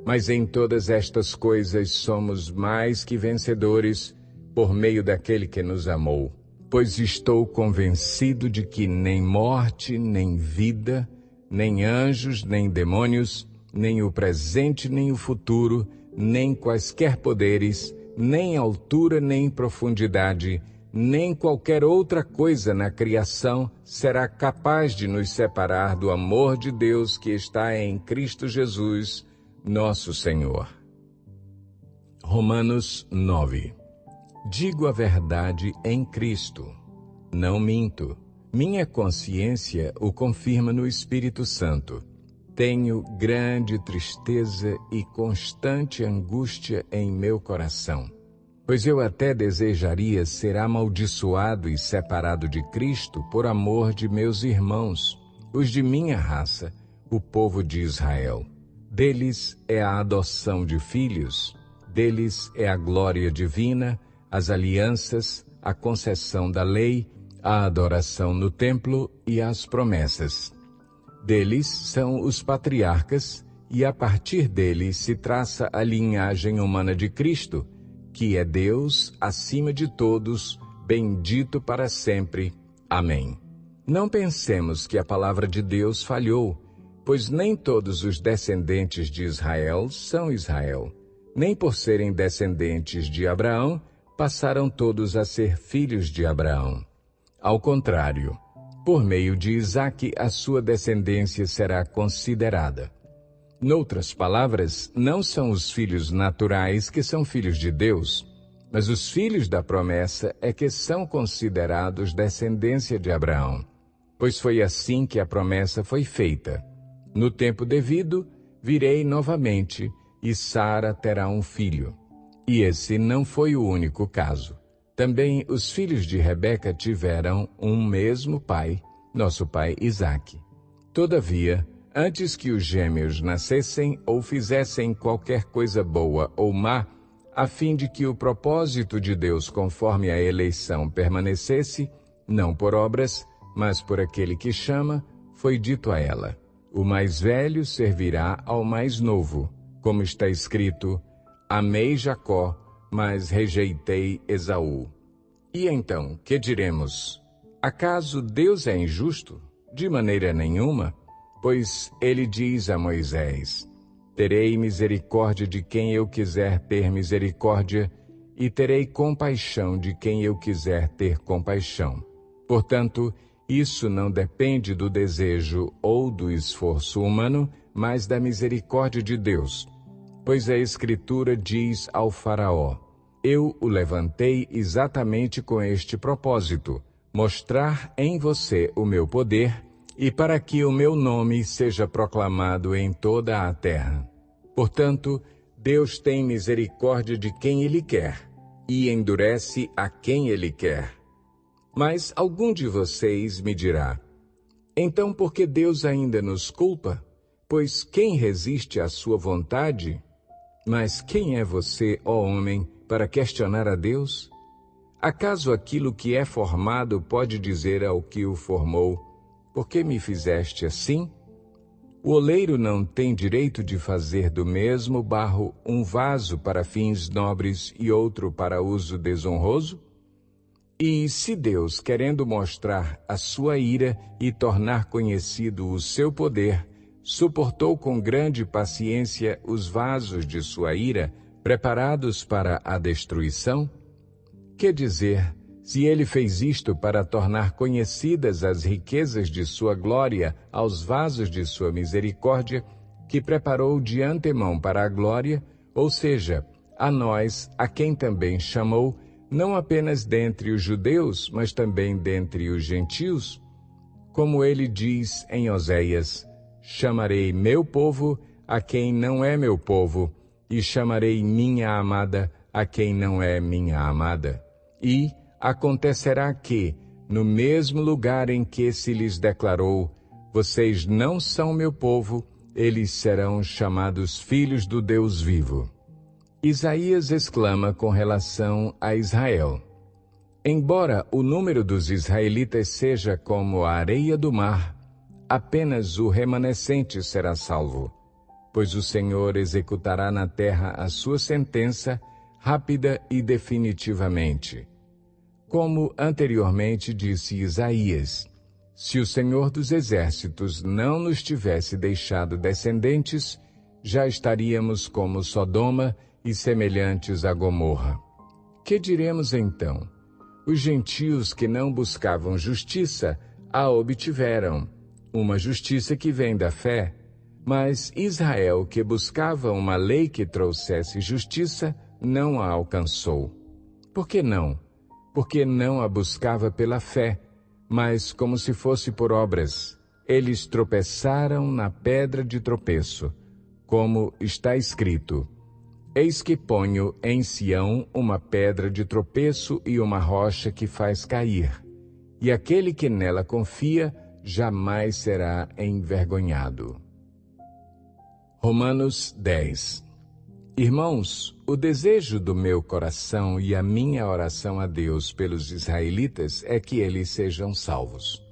Mas em todas estas coisas somos mais que vencedores por meio daquele que nos amou. Pois estou convencido de que nem morte, nem vida, nem anjos, nem demônios, nem o presente, nem o futuro, nem quaisquer poderes, nem altura, nem profundidade, nem qualquer outra coisa na criação será capaz de nos separar do amor de Deus que está em Cristo Jesus, nosso Senhor. Romanos 9. Digo a verdade em Cristo. Não minto. Minha consciência o confirma no Espírito Santo. Tenho grande tristeza e constante angústia em meu coração. Pois eu até desejaria ser amaldiçoado e separado de Cristo por amor de meus irmãos, os de minha raça, o povo de Israel. Deles é a adoção de filhos, deles é a glória divina, as alianças, a concessão da lei, a adoração no templo e as promessas. Deles são os patriarcas, e a partir deles se traça a linhagem humana de Cristo, que é Deus acima de todos, bendito para sempre. Amém. Não pensemos que a palavra de Deus falhou, pois nem todos os descendentes de Israel são Israel. nem por serem descendentes de Abraão, passaram todos a ser filhos de Abraão. Ao contrário, por meio de Isaque a sua descendência será considerada. Noutras palavras, não são os filhos naturais que são filhos de Deus, mas os filhos da promessa é que são considerados descendência de Abraão, pois foi assim que a promessa foi feita. No tempo devido, virei novamente, e Sara terá um filho. E esse não foi o único caso. Também os filhos de Rebeca tiveram um mesmo pai, nosso pai Isaque. Todavia, antes que os gêmeos nascessem ou fizessem qualquer coisa boa ou má, a fim de que o propósito de Deus conforme a eleição permanecesse, não por obras, mas por aquele que chama, foi dito a ela: o mais velho servirá ao mais novo, como está escrito: amei Jacó, mas rejeitei Esaú. E então, que diremos? Acaso Deus é injusto? De maneira nenhuma, pois ele diz a Moisés: terei misericórdia de quem eu quiser ter misericórdia, e terei compaixão de quem eu quiser ter compaixão. Portanto, isso não depende do desejo ou do esforço humano, mas da misericórdia de Deus. Pois a Escritura diz ao Faraó: eu o levantei exatamente com este propósito, mostrar em você o meu poder, e para que o meu nome seja proclamado em toda a terra. Portanto, Deus tem misericórdia de quem Ele quer, e endurece a quem Ele quer. Mas algum de vocês me dirá: então por que Deus ainda nos culpa? Pois quem resiste à sua vontade? Mas quem é você, ó homem, para questionar a Deus? Acaso aquilo que é formado pode dizer ao que o formou: por que me fizeste assim? O oleiro não tem direito de fazer do mesmo barro um vaso para fins nobres e outro para uso desonroso? E se Deus, querendo mostrar a sua ira e tornar conhecido o seu poder, suportou com grande paciência os vasos de sua ira, preparados para a destruição? Que dizer, se ele fez isto para tornar conhecidas as riquezas de sua glória aos vasos de sua misericórdia, que preparou de antemão para a glória, ou seja, a nós, a quem também chamou, não apenas dentre os judeus, mas também dentre os gentios? Como ele diz em Oséias: chamarei meu povo a quem não é meu povo, e chamarei minha amada a quem não é minha amada. E acontecerá que, no mesmo lugar em que se lhes declarou: vocês não são meu povo, eles serão chamados filhos do Deus vivo. Isaías exclama com relação a Israel: embora o número dos israelitas seja como a areia do mar, apenas o remanescente será salvo, pois o Senhor executará na terra a sua sentença, rápida e definitivamente. Como anteriormente disse Isaías: se o Senhor dos Exércitos não nos tivesse deixado descendentes, já estaríamos como Sodoma e semelhantes a Gomorra. Que diremos então? Os gentios que não buscavam justiça a obtiveram, uma justiça que vem da fé, mas Israel, que buscava uma lei que trouxesse justiça, não a alcançou. Por que não? Porque não a buscava pela fé, mas como se fosse por obras. Eles tropeçaram na pedra de tropeço, como está escrito: eis que ponho em Sião uma pedra de tropeço e uma rocha que faz cair, e aquele que nela confia jamais será envergonhado. Romanos 10. Irmãos, o desejo do meu coração e a minha oração a Deus pelos israelitas é que eles sejam salvos.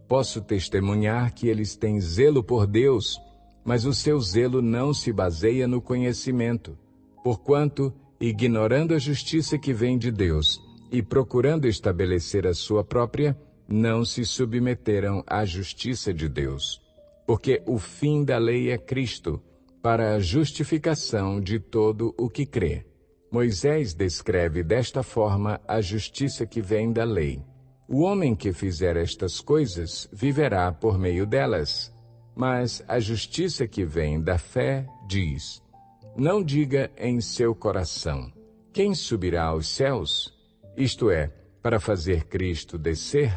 Posso testemunhar que eles têm zelo por Deus, mas o seu zelo não se baseia no conhecimento, porquanto, ignorando a justiça que vem de Deus e procurando estabelecer a sua própria, não se submeteram à justiça de Deus. Porque o fim da lei é Cristo, para a justificação de todo o que crê. Moisés descreve desta forma a justiça que vem da lei. O homem que fizer estas coisas viverá por meio delas. Mas a justiça que vem da fé diz: não diga em seu coração: quem subirá aos céus? Isto é, para fazer Cristo descer?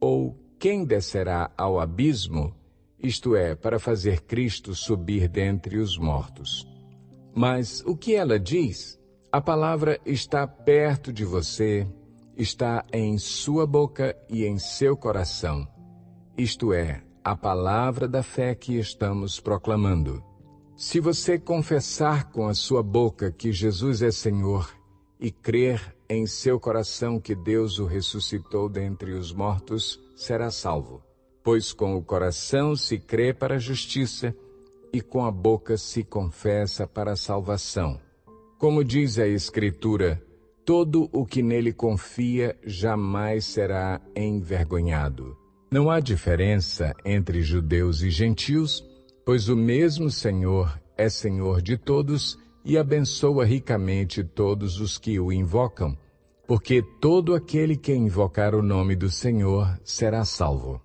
Ou quem descerá ao abismo? Isto é, para fazer Cristo subir dentre os mortos. Mas o que ela diz? A palavra está perto de você, está em sua boca e em seu coração. Isto é, a palavra da fé que estamos proclamando. Se você confessar com a sua boca que Jesus é Senhor e crer em seu coração que Deus o ressuscitou dentre os mortos, será salvo. Pois com o coração se crê para a justiça e com a boca se confessa para a salvação. Como diz a Escritura, todo o que nele confia jamais será envergonhado. Não há diferença entre judeus e gentios, pois o mesmo Senhor é Senhor de todos e abençoa ricamente todos os que o invocam, porque todo aquele que invocar o nome do Senhor será salvo.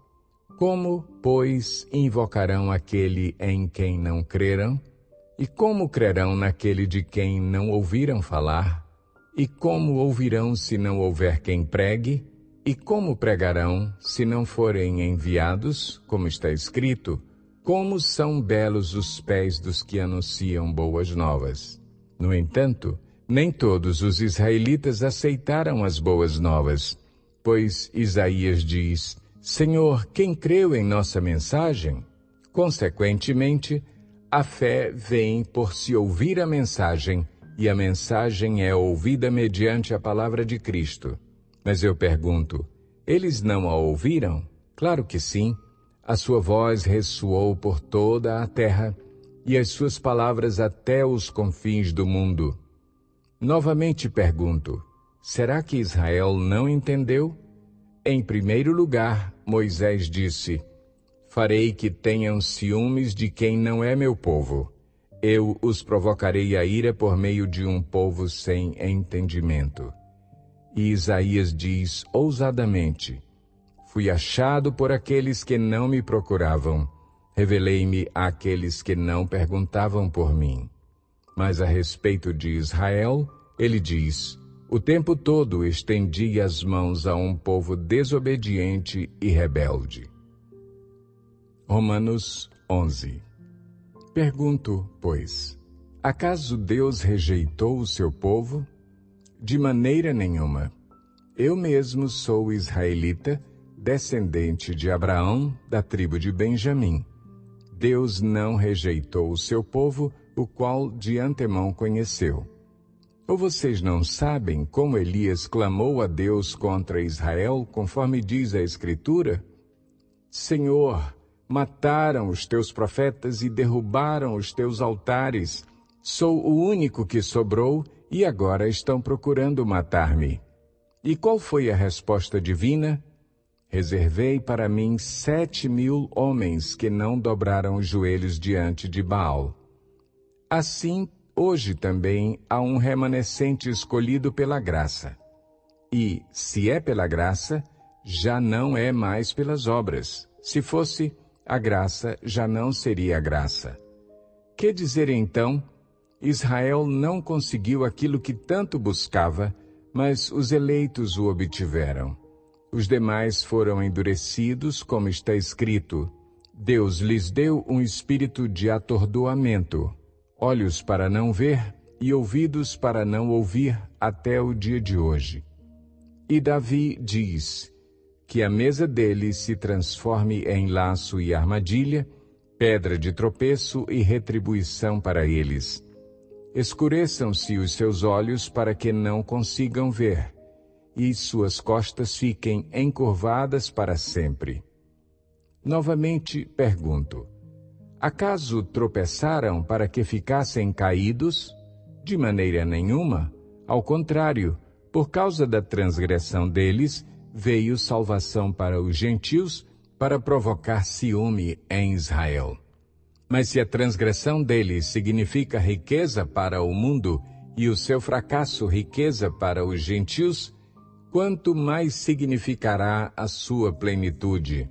Como, pois, invocarão aquele em quem não creram? E como crerão naquele de quem não ouviram falar? E como ouvirão se não houver quem pregue? E como pregarão se não forem enviados, como está escrito? Como são belos os pés dos que anunciam boas novas. No entanto, nem todos os israelitas aceitaram as boas novas, pois Isaías diz: Senhor, quem creu em nossa mensagem? Consequentemente, a fé vem por se ouvir a mensagem, e a mensagem é ouvida mediante a palavra de Cristo. Mas eu pergunto, eles não a ouviram? Claro que sim. A sua voz ressoou por toda a terra, e as suas palavras até os confins do mundo. Novamente pergunto, será que Israel não entendeu? Em primeiro lugar, Moisés disse: farei que tenham ciúmes de quem não é meu povo. Eu os provocarei a ira por meio de um povo sem entendimento. E Isaías diz ousadamente: fui achado por aqueles que não me procuravam. Revelei-me àqueles que não perguntavam por mim. Mas a respeito de Israel, ele diz: o tempo todo estendi as mãos a um povo desobediente e rebelde. Romanos 11. Pergunto, pois, acaso Deus rejeitou o seu povo? De maneira nenhuma. Eu mesmo sou israelita, descendente de Abraão, da tribo de Benjamim. Deus não rejeitou o seu povo, o qual de antemão conheceu. Ou vocês não sabem como Elias clamou a Deus contra Israel, conforme diz a Escritura? Senhor, mataram os teus profetas e derrubaram os teus altares. Sou o único que sobrou e agora estão procurando matar-me. E qual foi a resposta divina? Reservei para mim 7.000 homens que não dobraram os joelhos diante de Baal. Assim, hoje também há um remanescente escolhido pela graça. E, se é pela graça, já não é mais pelas obras. Se fosse, a graça já não seria graça. Que dizer então? Israel não conseguiu aquilo que tanto buscava, mas os eleitos o obtiveram. Os demais foram endurecidos, como está escrito: Deus lhes deu um espírito de atordoamento, olhos para não ver e ouvidos para não ouvir até o dia de hoje. E Davi diz: que a mesa deles se transforme em laço e armadilha, pedra de tropeço e retribuição para eles. Escureçam-se os seus olhos para que não consigam ver, e suas costas fiquem encurvadas para sempre. Novamente pergunto: acaso tropeçaram para que ficassem caídos? De maneira nenhuma. Ao contrário, por causa da transgressão deles, veio salvação para os gentios, para provocar ciúme em Israel. Mas se a transgressão deles significa riqueza para o mundo e o seu fracasso riqueza para os gentios, quanto mais significará a sua plenitude?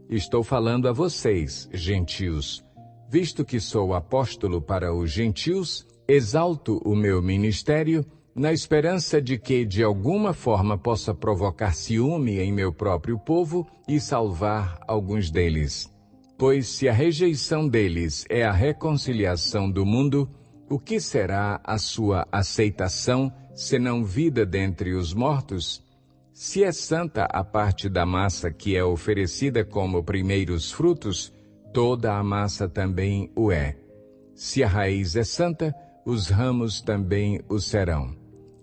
Estou falando a vocês, gentios. Visto que sou apóstolo para os gentios, exalto o meu ministério na esperança de que, de alguma forma, possa provocar ciúme em meu próprio povo e salvar alguns deles. Pois se a rejeição deles é a reconciliação do mundo, o que será a sua aceitação, senão vida dentre os mortos? Se é santa a parte da massa que é oferecida como primeiros frutos, toda a massa também o é. Se a raiz é santa, os ramos também o serão.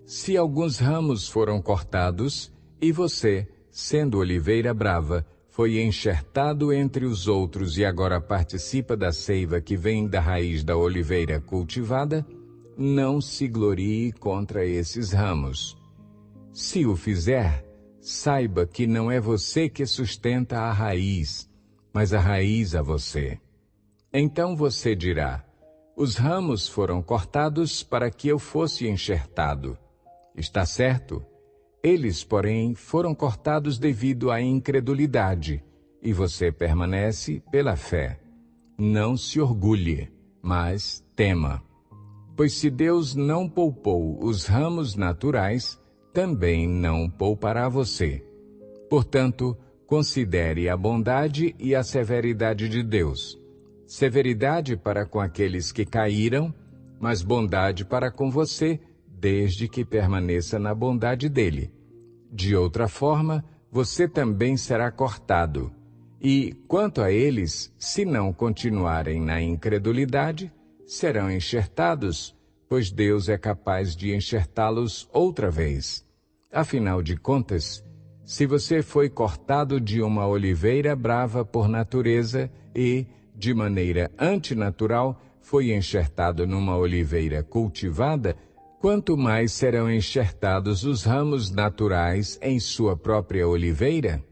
Se alguns ramos foram cortados, e você, sendo oliveira brava, foi enxertado entre os outros e agora participa da seiva que vem da raiz da oliveira cultivada, não se glorie contra esses ramos. Se o fizer, saiba que não é você que sustenta a raiz, mas a raiz a você. Então você dirá: os ramos foram cortados para que eu fosse enxertado. Está certo? Eles, porém, foram cortados devido à incredulidade, e você permanece pela fé. Não se orgulhe, mas tema. Pois se Deus não poupou os ramos naturais, também não poupará você. Portanto, considere a bondade e a severidade de Deus. Severidade para com aqueles que caíram, mas bondade para com você, desde que permaneça na bondade dele. De outra forma, você também será cortado. E, quanto a eles, se não continuarem na incredulidade, serão enxertados, pois Deus é capaz de enxertá-los outra vez. Afinal de contas, se você foi cortado de uma oliveira brava por natureza e, de maneira antinatural, foi enxertado numa oliveira cultivada, quanto mais serão enxertados os ramos naturais em sua própria oliveira?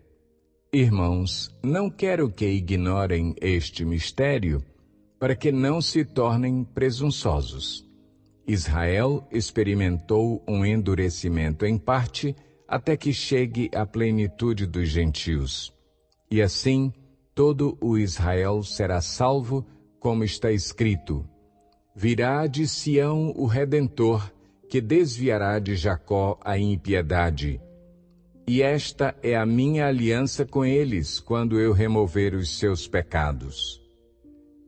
Irmãos, não quero que ignorem este mistério, para que não se tornem presunçosos. Israel experimentou um endurecimento em parte, até que chegue à plenitude dos gentios. E assim, todo o Israel será salvo, como está escrito: virá de Sião o Redentor, que desviará de Jacó a impiedade. E esta é a minha aliança com eles, quando eu remover os seus pecados.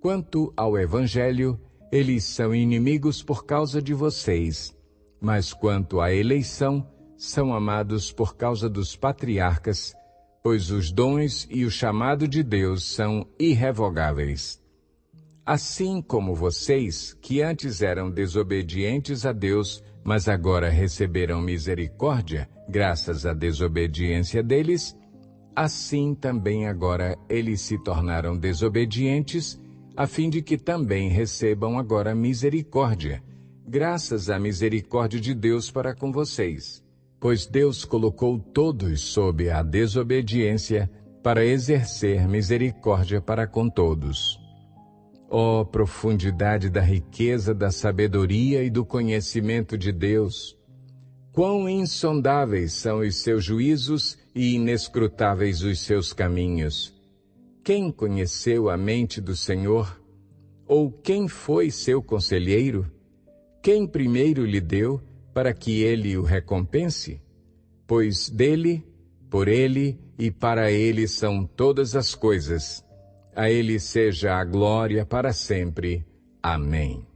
Quanto ao Evangelho, eles são inimigos por causa de vocês, mas quanto à eleição, são amados por causa dos patriarcas, pois os dons e o chamado de Deus são irrevogáveis. Assim como vocês, que antes eram desobedientes a Deus, mas agora receberam misericórdia, graças à desobediência deles, assim também agora eles se tornaram desobedientes, a fim de que também recebam agora misericórdia, graças à misericórdia de Deus para com vocês. Pois Deus colocou todos sob a desobediência para exercer misericórdia para com todos. Ó profundidade da riqueza, da sabedoria e do conhecimento de Deus! Quão insondáveis são os seus juízos e inescrutáveis os seus caminhos! Quem conheceu a mente do Senhor? Ou quem foi seu conselheiro? Quem primeiro lhe deu, para que ele o recompense? Pois dele, por ele e para ele são todas as coisas. A ele seja a glória para sempre. Amém.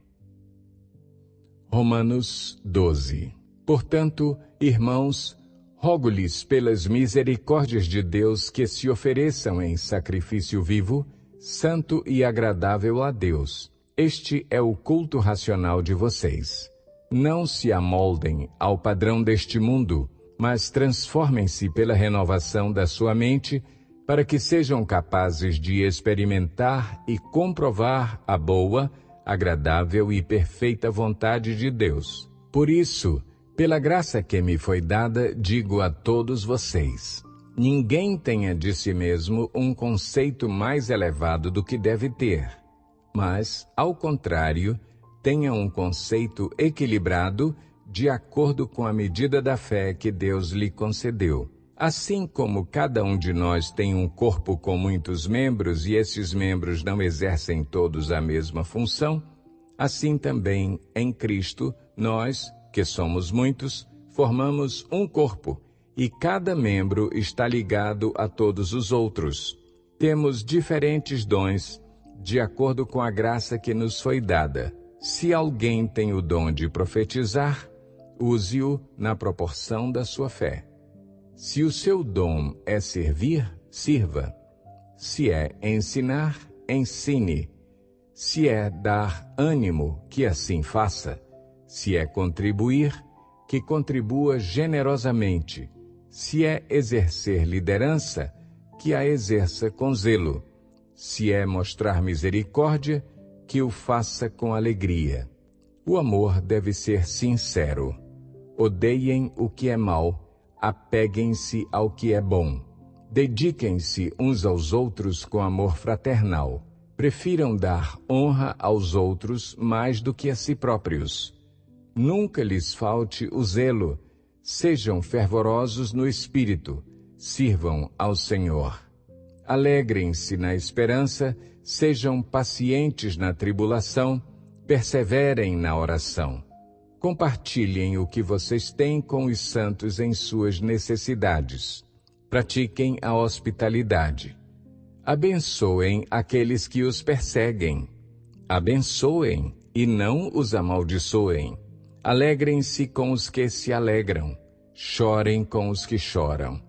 Romanos 12. Portanto, irmãos, rogo-lhes pelas misericórdias de Deus que se ofereçam em sacrifício vivo, santo e agradável a Deus. Este é o culto racional de vocês. Não se amoldem ao padrão deste mundo, mas transformem-se pela renovação da sua mente, para que sejam capazes de experimentar e comprovar a boa, agradável e perfeita vontade de Deus. Por isso, pela graça que me foi dada, digo a todos vocês: ninguém tenha de si mesmo um conceito mais elevado do que deve ter, mas, ao contrário, tenha um conceito equilibrado de acordo com a medida da fé que Deus lhe concedeu. Assim como cada um de nós tem um corpo com muitos membros e esses membros não exercem todos a mesma função, assim também, em Cristo, nós, que somos muitos, formamos um corpo, e cada membro está ligado a todos os outros. Temos diferentes dons, de acordo com a graça que nos foi dada. Se alguém tem o dom de profetizar, use-o na proporção da sua fé. Se o seu dom é servir, sirva. Se é ensinar, ensine. Se é dar ânimo, que assim faça. Se é contribuir, que contribua generosamente. Se é exercer liderança, que a exerça com zelo. Se é mostrar misericórdia, que o faça com alegria. O amor deve ser sincero. Odeiem o que é mal, apeguem-se ao que é bom. Dediquem-se uns aos outros com amor fraternal. Prefiram dar honra aos outros mais do que a si próprios. Nunca lhes falte o zelo. Sejam fervorosos no espírito. Sirvam ao Senhor. Alegrem-se na esperança, sejam pacientes na tribulação, perseverem na oração. Compartilhem o que vocês têm com os santos em suas necessidades. Pratiquem a hospitalidade. Abençoem aqueles que os perseguem. Abençoem e não os amaldiçoem. Alegrem-se com os que se alegram. Chorem com os que choram.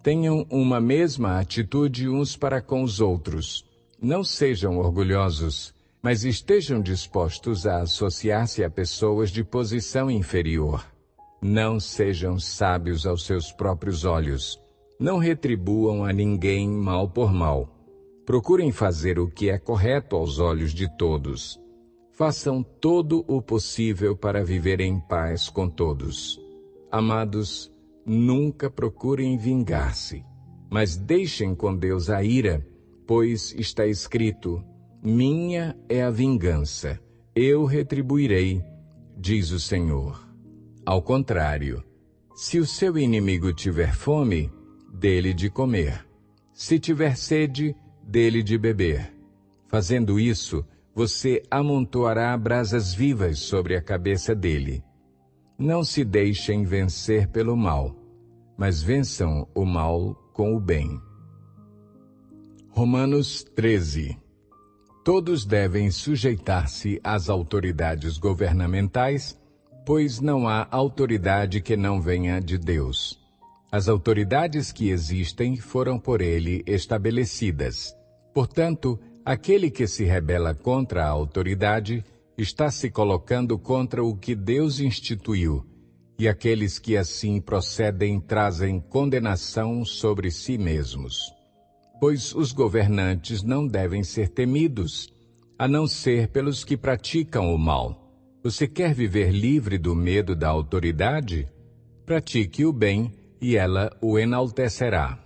Tenham uma mesma atitude uns para com os outros. Não sejam orgulhosos, mas estejam dispostos a associar-se a pessoas de posição inferior. Não sejam sábios aos seus próprios olhos. Não retribuam a ninguém mal por mal. Procurem fazer o que é correto aos olhos de todos. Façam todo o possível para viver em paz com todos. Amados, nunca procurem vingar-se, mas deixem com Deus a ira, pois está escrito: minha é a vingança, eu retribuirei, diz o Senhor. Ao contrário, se o seu inimigo tiver fome, dê-lhe de comer. Se tiver sede, dê-lhe de beber. Fazendo isso, você amontoará brasas vivas sobre a cabeça dele. Não se deixem vencer pelo mal, mas vençam o mal com o bem. Romanos 13. Todos devem sujeitar-se às autoridades governamentais, pois não há autoridade que não venha de Deus. As autoridades que existem foram por ele estabelecidas. Portanto, aquele que se rebela contra a autoridade está se colocando contra o que Deus instituiu, e aqueles que assim procedem trazem condenação sobre si mesmos. Pois os governantes não devem ser temidos, a não ser pelos que praticam o mal. Você quer viver livre do medo da autoridade? Pratique o bem e ela o enaltecerá,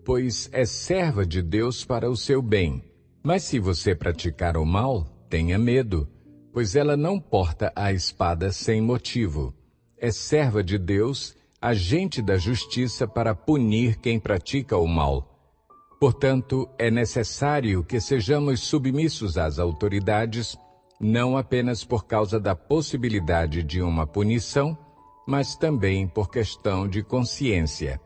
pois é serva de Deus para o seu bem. Mas se você praticar o mal, tenha medo, pois ela não porta a espada sem motivo. É serva de Deus, agente da justiça para punir quem pratica o mal. Portanto, é necessário que sejamos submissos às autoridades, não apenas por causa da possibilidade de uma punição, mas também por questão de consciência.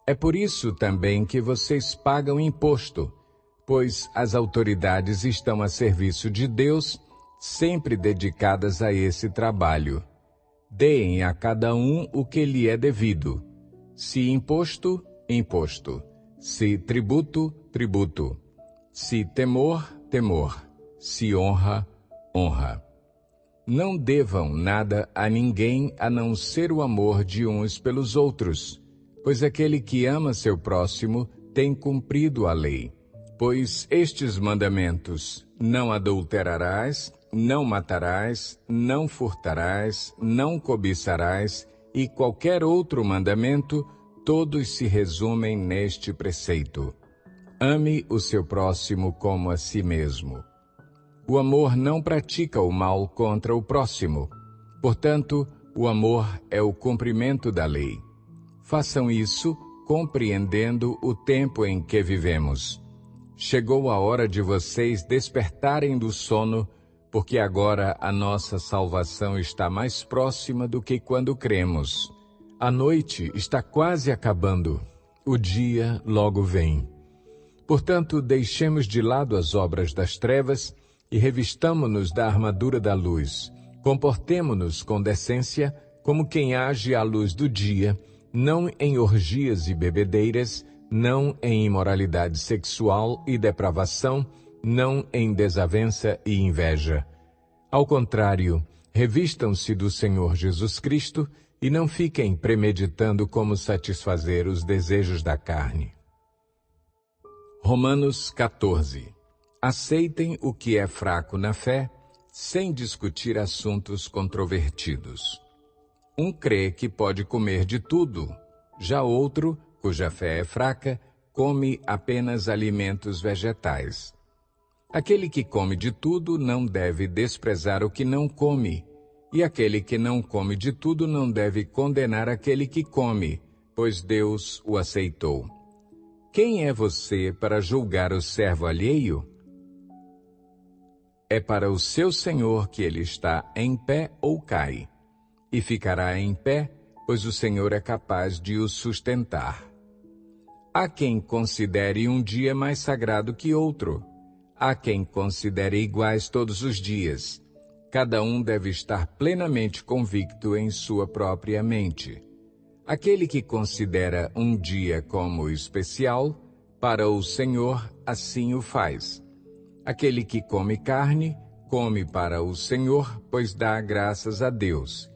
É por isso também que vocês pagam imposto, pois as autoridades estão a serviço de Deus, sempre dedicadas a esse trabalho. Deem a cada um o que lhe é devido. Se imposto, imposto. Se tributo, tributo. Se temor, temor. Se honra, honra. Não devam nada a ninguém a não ser o amor de uns pelos outros, pois aquele que ama seu próximo tem cumprido a lei. Pois estes mandamentos: não adulterarás, não matarás, não furtarás, não cobiçarás, e qualquer outro mandamento, todos se resumem neste preceito: ame o seu próximo como a si mesmo. O amor não pratica o mal contra o próximo. Portanto, o amor é o cumprimento da lei. Façam isso compreendendo o tempo em que vivemos. Chegou a hora de vocês despertarem do sono, porque agora a nossa salvação está mais próxima do que quando cremos. A noite está quase acabando. O dia logo vem. Portanto, deixemos de lado as obras das trevas e revistamo-nos da armadura da luz. Comportemo-nos com decência, como quem age à luz do dia, não em orgias e bebedeiras, não em imoralidade sexual e depravação, não em desavença e inveja. Ao contrário, revistam-se do Senhor Jesus Cristo e não fiquem premeditando como satisfazer os desejos da carne. Romanos 14. Aceitem o que é fraco na fé, sem discutir assuntos controvertidos. Um crê que pode comer de tudo, já outro, cuja fé é fraca, come apenas alimentos vegetais. Aquele que come de tudo não deve desprezar o que não come, e aquele que não come de tudo não deve condenar aquele que come, pois Deus o aceitou. Quem é você para julgar o servo alheio? É para o seu Senhor que ele está em pé ou cai, e ficará em pé, pois o Senhor é capaz de o sustentar. Há quem considere um dia mais sagrado que outro. Há quem considere iguais todos os dias. Cada um deve estar plenamente convicto em sua própria mente. Aquele que considera um dia como especial, para o Senhor assim o faz. Aquele que come carne, come para o Senhor, pois dá graças a Deus.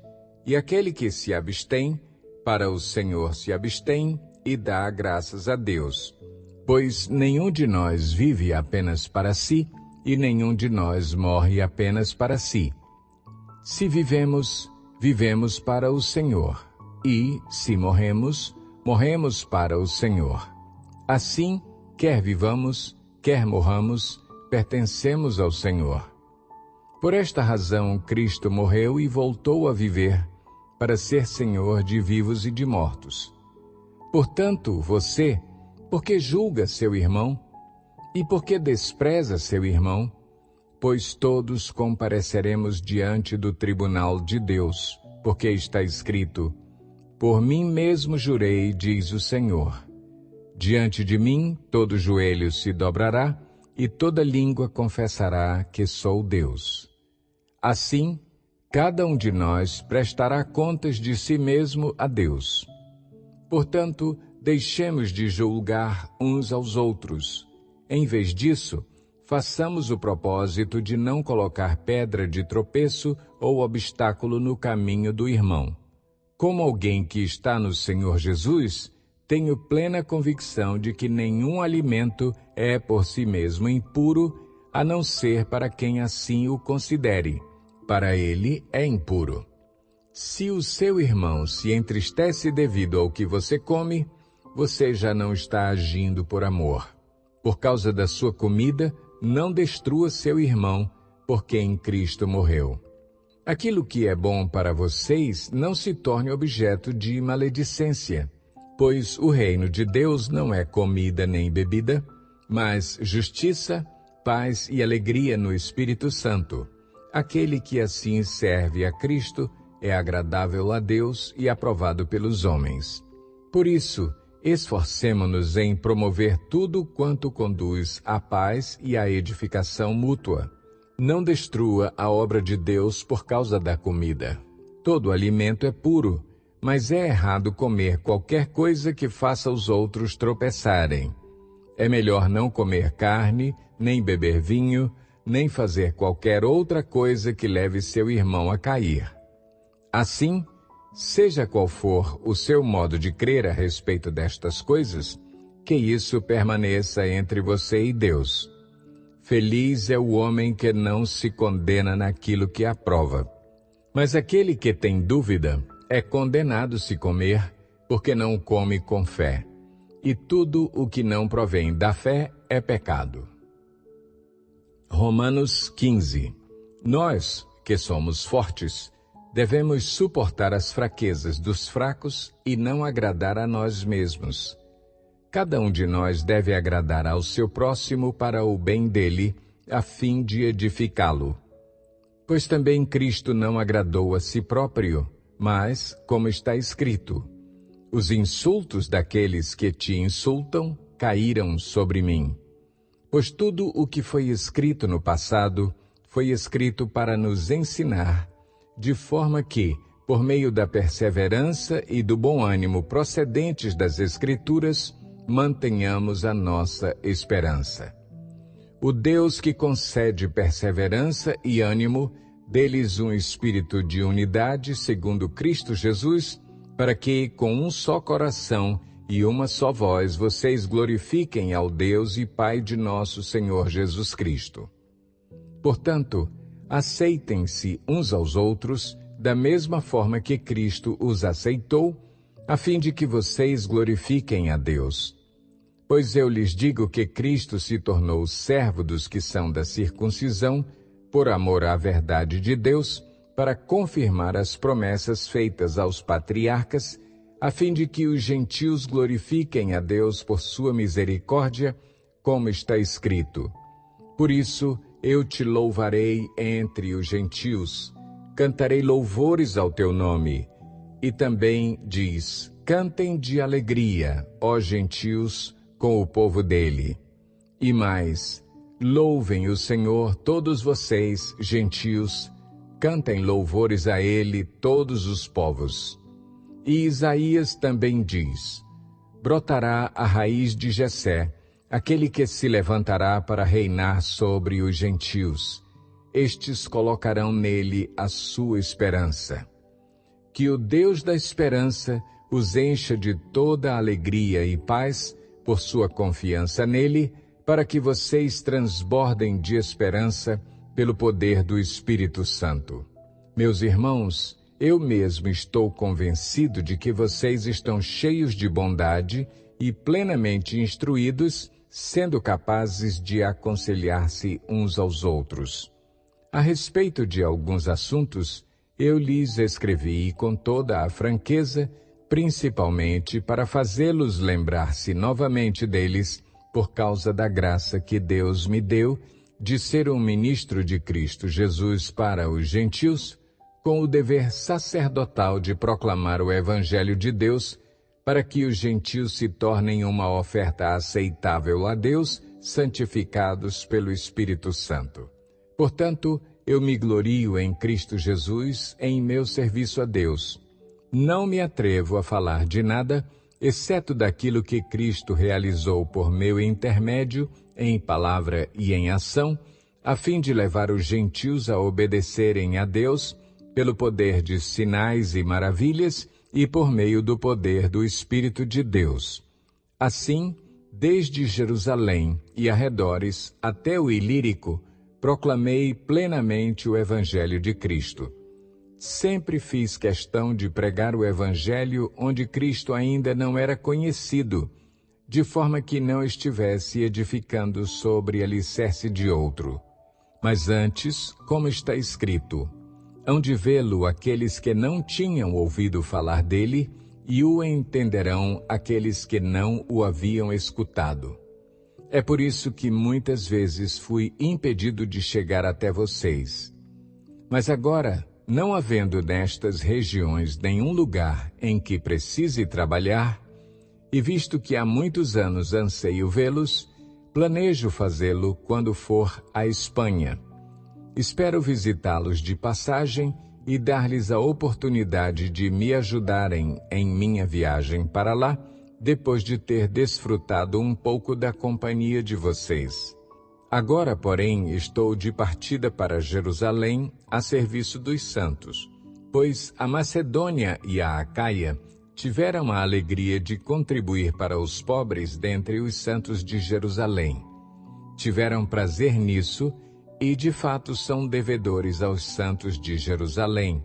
E aquele que se abstém, para o Senhor se abstém e dá graças a Deus. Pois nenhum de nós vive apenas para si, e nenhum de nós morre apenas para si. Se vivemos, vivemos para o Senhor, e, se morremos, morremos para o Senhor. Assim, quer vivamos, quer morramos, pertencemos ao Senhor. Por esta razão, Cristo morreu e voltou a viver, para ser Senhor de vivos e de mortos. Portanto, você, por que julga seu irmão? E por que despreza seu irmão? Pois todos compareceremos diante do tribunal de Deus, porque está escrito: por mim mesmo jurei, diz o Senhor. Diante de mim todo joelho se dobrará, e toda língua confessará que sou Deus. Assim, cada um de nós prestará contas de si mesmo a Deus. Portanto, deixemos de julgar uns aos outros. Em vez disso, façamos o propósito de não colocar pedra de tropeço ou obstáculo no caminho do irmão. Como alguém que está no Senhor Jesus, tenho plena convicção de que nenhum alimento é por si mesmo impuro, a não ser para quem assim o considere. Para ele é impuro. Se o seu irmão se entristece devido ao que você come, você já não está agindo por amor. Por causa da sua comida, não destrua seu irmão, por quem Cristo morreu. Aquilo que é bom para vocês não se torne objeto de maledicência, pois o reino de Deus não é comida nem bebida, mas justiça, paz e alegria no Espírito Santo. Aquele que assim serve a Cristo é agradável a Deus e aprovado pelos homens. Por isso, esforcemo-nos em promover tudo quanto conduz à paz e à edificação mútua. Não destrua a obra de Deus por causa da comida. Todo alimento é puro, mas é errado comer qualquer coisa que faça os outros tropeçarem. É melhor não comer carne, nem beber vinho, nem fazer qualquer outra coisa que leve seu irmão a cair. Assim, seja qual for o seu modo de crer a respeito destas coisas, que isso permaneça entre você e Deus. Feliz é o homem que não se condena naquilo que aprova. Mas aquele que tem dúvida é condenado se comer, porque não come com fé. E tudo o que não provém da fé é pecado. Romanos 15. Nós, que somos fortes, devemos suportar as fraquezas dos fracos e não agradar a nós mesmos. Cada um de nós deve agradar ao seu próximo para o bem dele, a fim de edificá-lo. Pois também Cristo não agradou a si próprio, mas, como está escrito, os insultos daqueles que te insultam caíram sobre mim. Pois tudo o que foi escrito no passado foi escrito para nos ensinar, de forma que, por meio da perseverança e do bom ânimo procedentes das Escrituras, mantenhamos a nossa esperança. O Deus que concede perseverança e ânimo, dê-lhes um espírito de unidade segundo Cristo Jesus, para que, com um só coração e uma só voz, vocês glorifiquem ao Deus e Pai de nosso Senhor Jesus Cristo. Portanto, aceitem-se uns aos outros, da mesma forma que Cristo os aceitou, a fim de que vocês glorifiquem a Deus. Pois eu lhes digo que Cristo se tornou servo dos que são da circuncisão, por amor à verdade de Deus, para confirmar as promessas feitas aos patriarcas, a fim de que os gentios glorifiquem a Deus por sua misericórdia, como está escrito. Por isso, eu te louvarei entre os gentios, cantarei louvores ao teu nome. E também diz, cantem de alegria, ó gentios, com o povo dele. E mais, louvem o Senhor todos vocês, gentios, cantem louvores a ele todos os povos. E Isaías também diz, brotará a raiz de Jessé, aquele que se levantará para reinar sobre os gentios. Estes colocarão nele a sua esperança. Que o Deus da esperança os encha de toda alegria e paz por sua confiança nele, para que vocês transbordem de esperança pelo poder do Espírito Santo. Meus irmãos, eu mesmo estou convencido de que vocês estão cheios de bondade e plenamente instruídos, sendo capazes de aconselhar-se uns aos outros. A respeito de alguns assuntos, eu lhes escrevi com toda a franqueza, principalmente para fazê-los lembrar-se novamente deles, por causa da graça que Deus me deu de ser um ministro de Cristo Jesus para os gentios, com o dever sacerdotal de proclamar o Evangelho de Deus, para que os gentios se tornem uma oferta aceitável a Deus, santificados pelo Espírito Santo. Portanto, eu me glorio em Cristo Jesus em meu serviço a Deus. Não me atrevo a falar de nada, exceto daquilo que Cristo realizou por meu intermédio, em palavra e em ação, a fim de levar os gentios a obedecerem a Deus, pelo poder de sinais e maravilhas e por meio do poder do Espírito de Deus. Assim, desde Jerusalém e arredores até o Ilírico, proclamei plenamente o Evangelho de Cristo. Sempre fiz questão de pregar o Evangelho onde Cristo ainda não era conhecido, de forma que não estivesse edificando sobre alicerce de outro. Mas antes, como está escrito, hão de vê-lo aqueles que não tinham ouvido falar dele, e o entenderão aqueles que não o haviam escutado. É por isso que muitas vezes fui impedido de chegar até vocês. Mas agora, não havendo nestas regiões nenhum lugar em que precise trabalhar, e visto que há muitos anos anseio vê-los, planejo fazê-lo quando for à Espanha. Espero visitá-los de passagem e dar-lhes a oportunidade de me ajudarem em minha viagem para lá, depois de ter desfrutado um pouco da companhia de vocês. Agora, porém, estou de partida para Jerusalém a serviço dos santos, pois a Macedônia e a Acaia tiveram a alegria de contribuir para os pobres dentre os santos de Jerusalém. Tiveram prazer nisso e, de fato, são devedores aos santos de Jerusalém,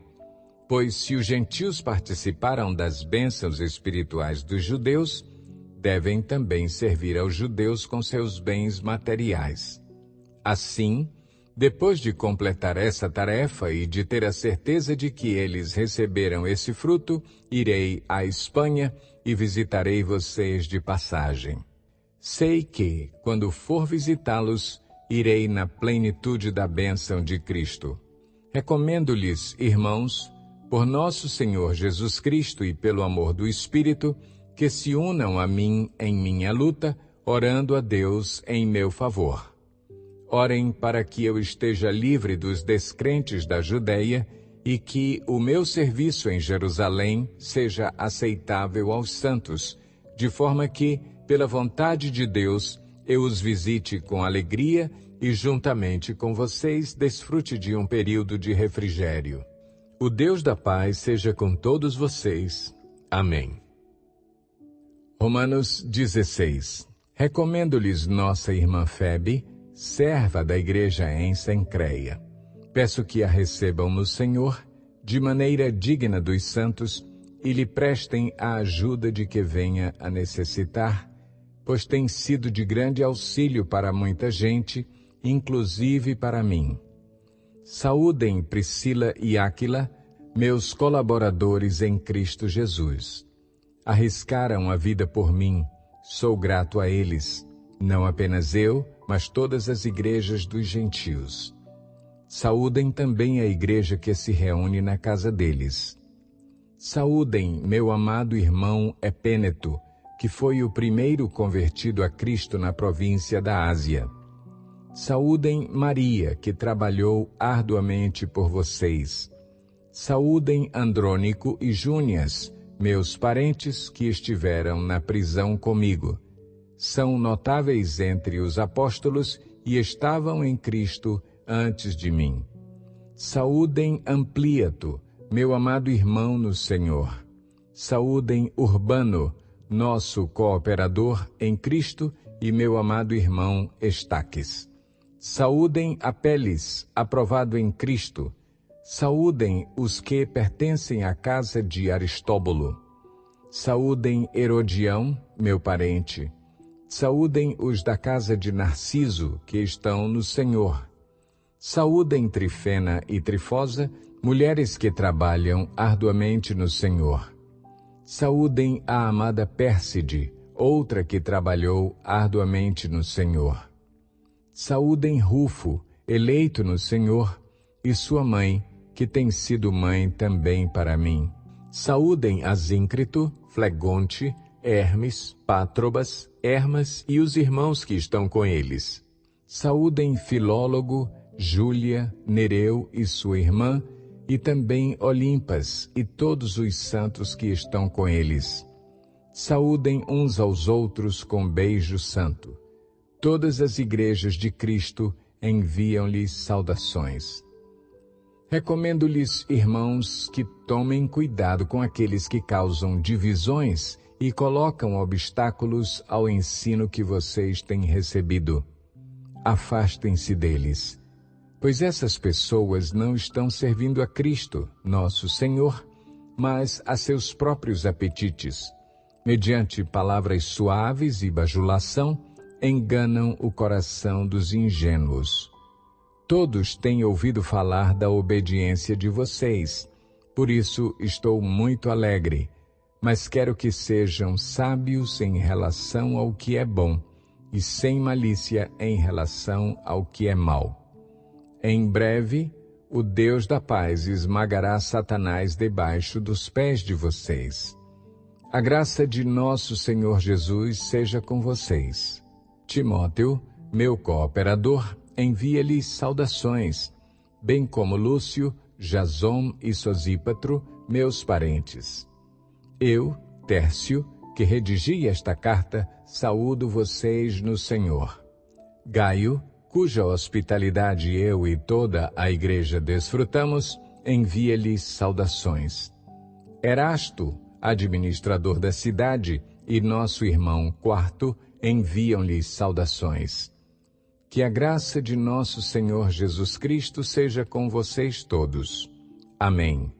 pois se os gentios participaram das bênçãos espirituais dos judeus, devem também servir aos judeus com seus bens materiais. Assim, Depois de completar essa tarefa e de ter a certeza de que eles receberam esse fruto, irei à Espanha e visitarei vocês de passagem. Sei que, quando for visitá-los, irei na plenitude da bênção de Cristo. Recomendo-lhes, irmãos, por nosso Senhor Jesus Cristo e pelo amor do Espírito, que se unam a mim em minha luta, orando a Deus em meu favor. Orem para que eu esteja livre dos descrentes da Judeia e que o meu serviço em Jerusalém seja aceitável aos santos, de forma que, pela vontade de Deus, eu os visite com alegria e, juntamente com vocês, desfrute de um período de refrigério. O Deus da paz seja com todos vocês. Amém. Romanos 16. Recomendo-lhes nossa irmã Febe, serva da igreja em Cencreia. Peço que a recebam no Senhor, de maneira digna dos santos, e lhe prestem a ajuda de que venha a necessitar, pois tem sido de grande auxílio para muita gente, inclusive para mim. Saúdem Priscila e Áquila, meus colaboradores em Cristo Jesus. Arriscaram a vida por mim, sou grato a eles, não apenas eu, mas todas as igrejas dos gentios. Saúdem também a igreja que se reúne na casa deles. Saúdem meu amado irmão Epêneto, que foi o primeiro convertido a Cristo na província da Ásia. Saúdem Maria, que trabalhou arduamente por vocês. Saúdem Andrônico e Júnias, meus parentes que estiveram na prisão comigo. São notáveis entre os apóstolos e estavam em Cristo antes de mim. Saúdem Ampliato, meu amado irmão no Senhor. Saúdem Urbano, nosso cooperador em Cristo, e meu amado irmão Estaques. Saúdem Apeles, aprovado em Cristo. Saúdem os que pertencem à casa de Aristóbulo. Saúdem Herodião, meu parente. Saúdem os da casa de Narciso, que estão no Senhor. Saúdem Trifena e Trifosa, mulheres que trabalham arduamente no Senhor. Saúdem a amada Pérside, outra que trabalhou arduamente no Senhor. Saúdem Rufo, eleito no Senhor, e sua mãe, que tem sido mãe também para mim. Saúdem Asíncrito, Flegonte, Hermes, Pátrobas, Hermas e os irmãos que estão com eles. Saúdem Filólogo, Júlia, Nereu e sua irmã, e também Olimpas e todos os santos que estão com eles. Saúdem uns aos outros com beijo santo. Todas as igrejas de Cristo enviam-lhes saudações. Recomendo-lhes, irmãos, que tomem cuidado com aqueles que causam divisões e colocam obstáculos ao ensino que vocês têm recebido. Afastem-se deles, pois essas pessoas não estão servindo a Cristo, nosso Senhor, mas a seus próprios apetites. Mediante palavras suaves e bajulação, enganam o coração dos ingênuos. Todos têm ouvido falar da obediência de vocês, por isso estou muito alegre, mas quero que sejam sábios em relação ao que é bom e sem malícia em relação ao que é mau. Em breve, o Deus da paz esmagará Satanás debaixo dos pés de vocês. A graça de nosso Senhor Jesus seja com vocês. Timóteo, meu cooperador, envia-lhes saudações, bem como Lúcio, Jason e Sosípatro, meus parentes. Eu, Tércio, que redigi esta carta, saúdo vocês no Senhor. Gaio, cuja hospitalidade eu e toda a igreja desfrutamos, envia-lhes saudações. Erasto, administrador da cidade, e nosso irmão Quarto, enviam-lhes saudações. Que a graça de nosso Senhor Jesus Cristo seja com vocês todos. Amém.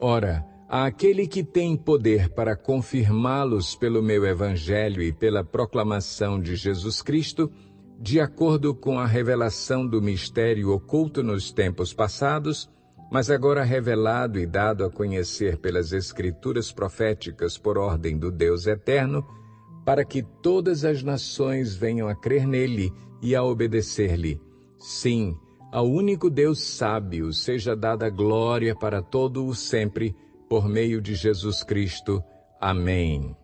Ora, àquele que tem poder para confirmá-los pelo meu evangelho e pela proclamação de Jesus Cristo, de acordo com a revelação do mistério oculto nos tempos passados, mas agora revelado e dado a conhecer pelas Escrituras proféticas por ordem do Deus eterno, para que todas as nações venham a crer nele e a obedecer-lhe. Sim, ao único Deus sábio seja dada glória para todo o sempre, por meio de Jesus Cristo. Amém.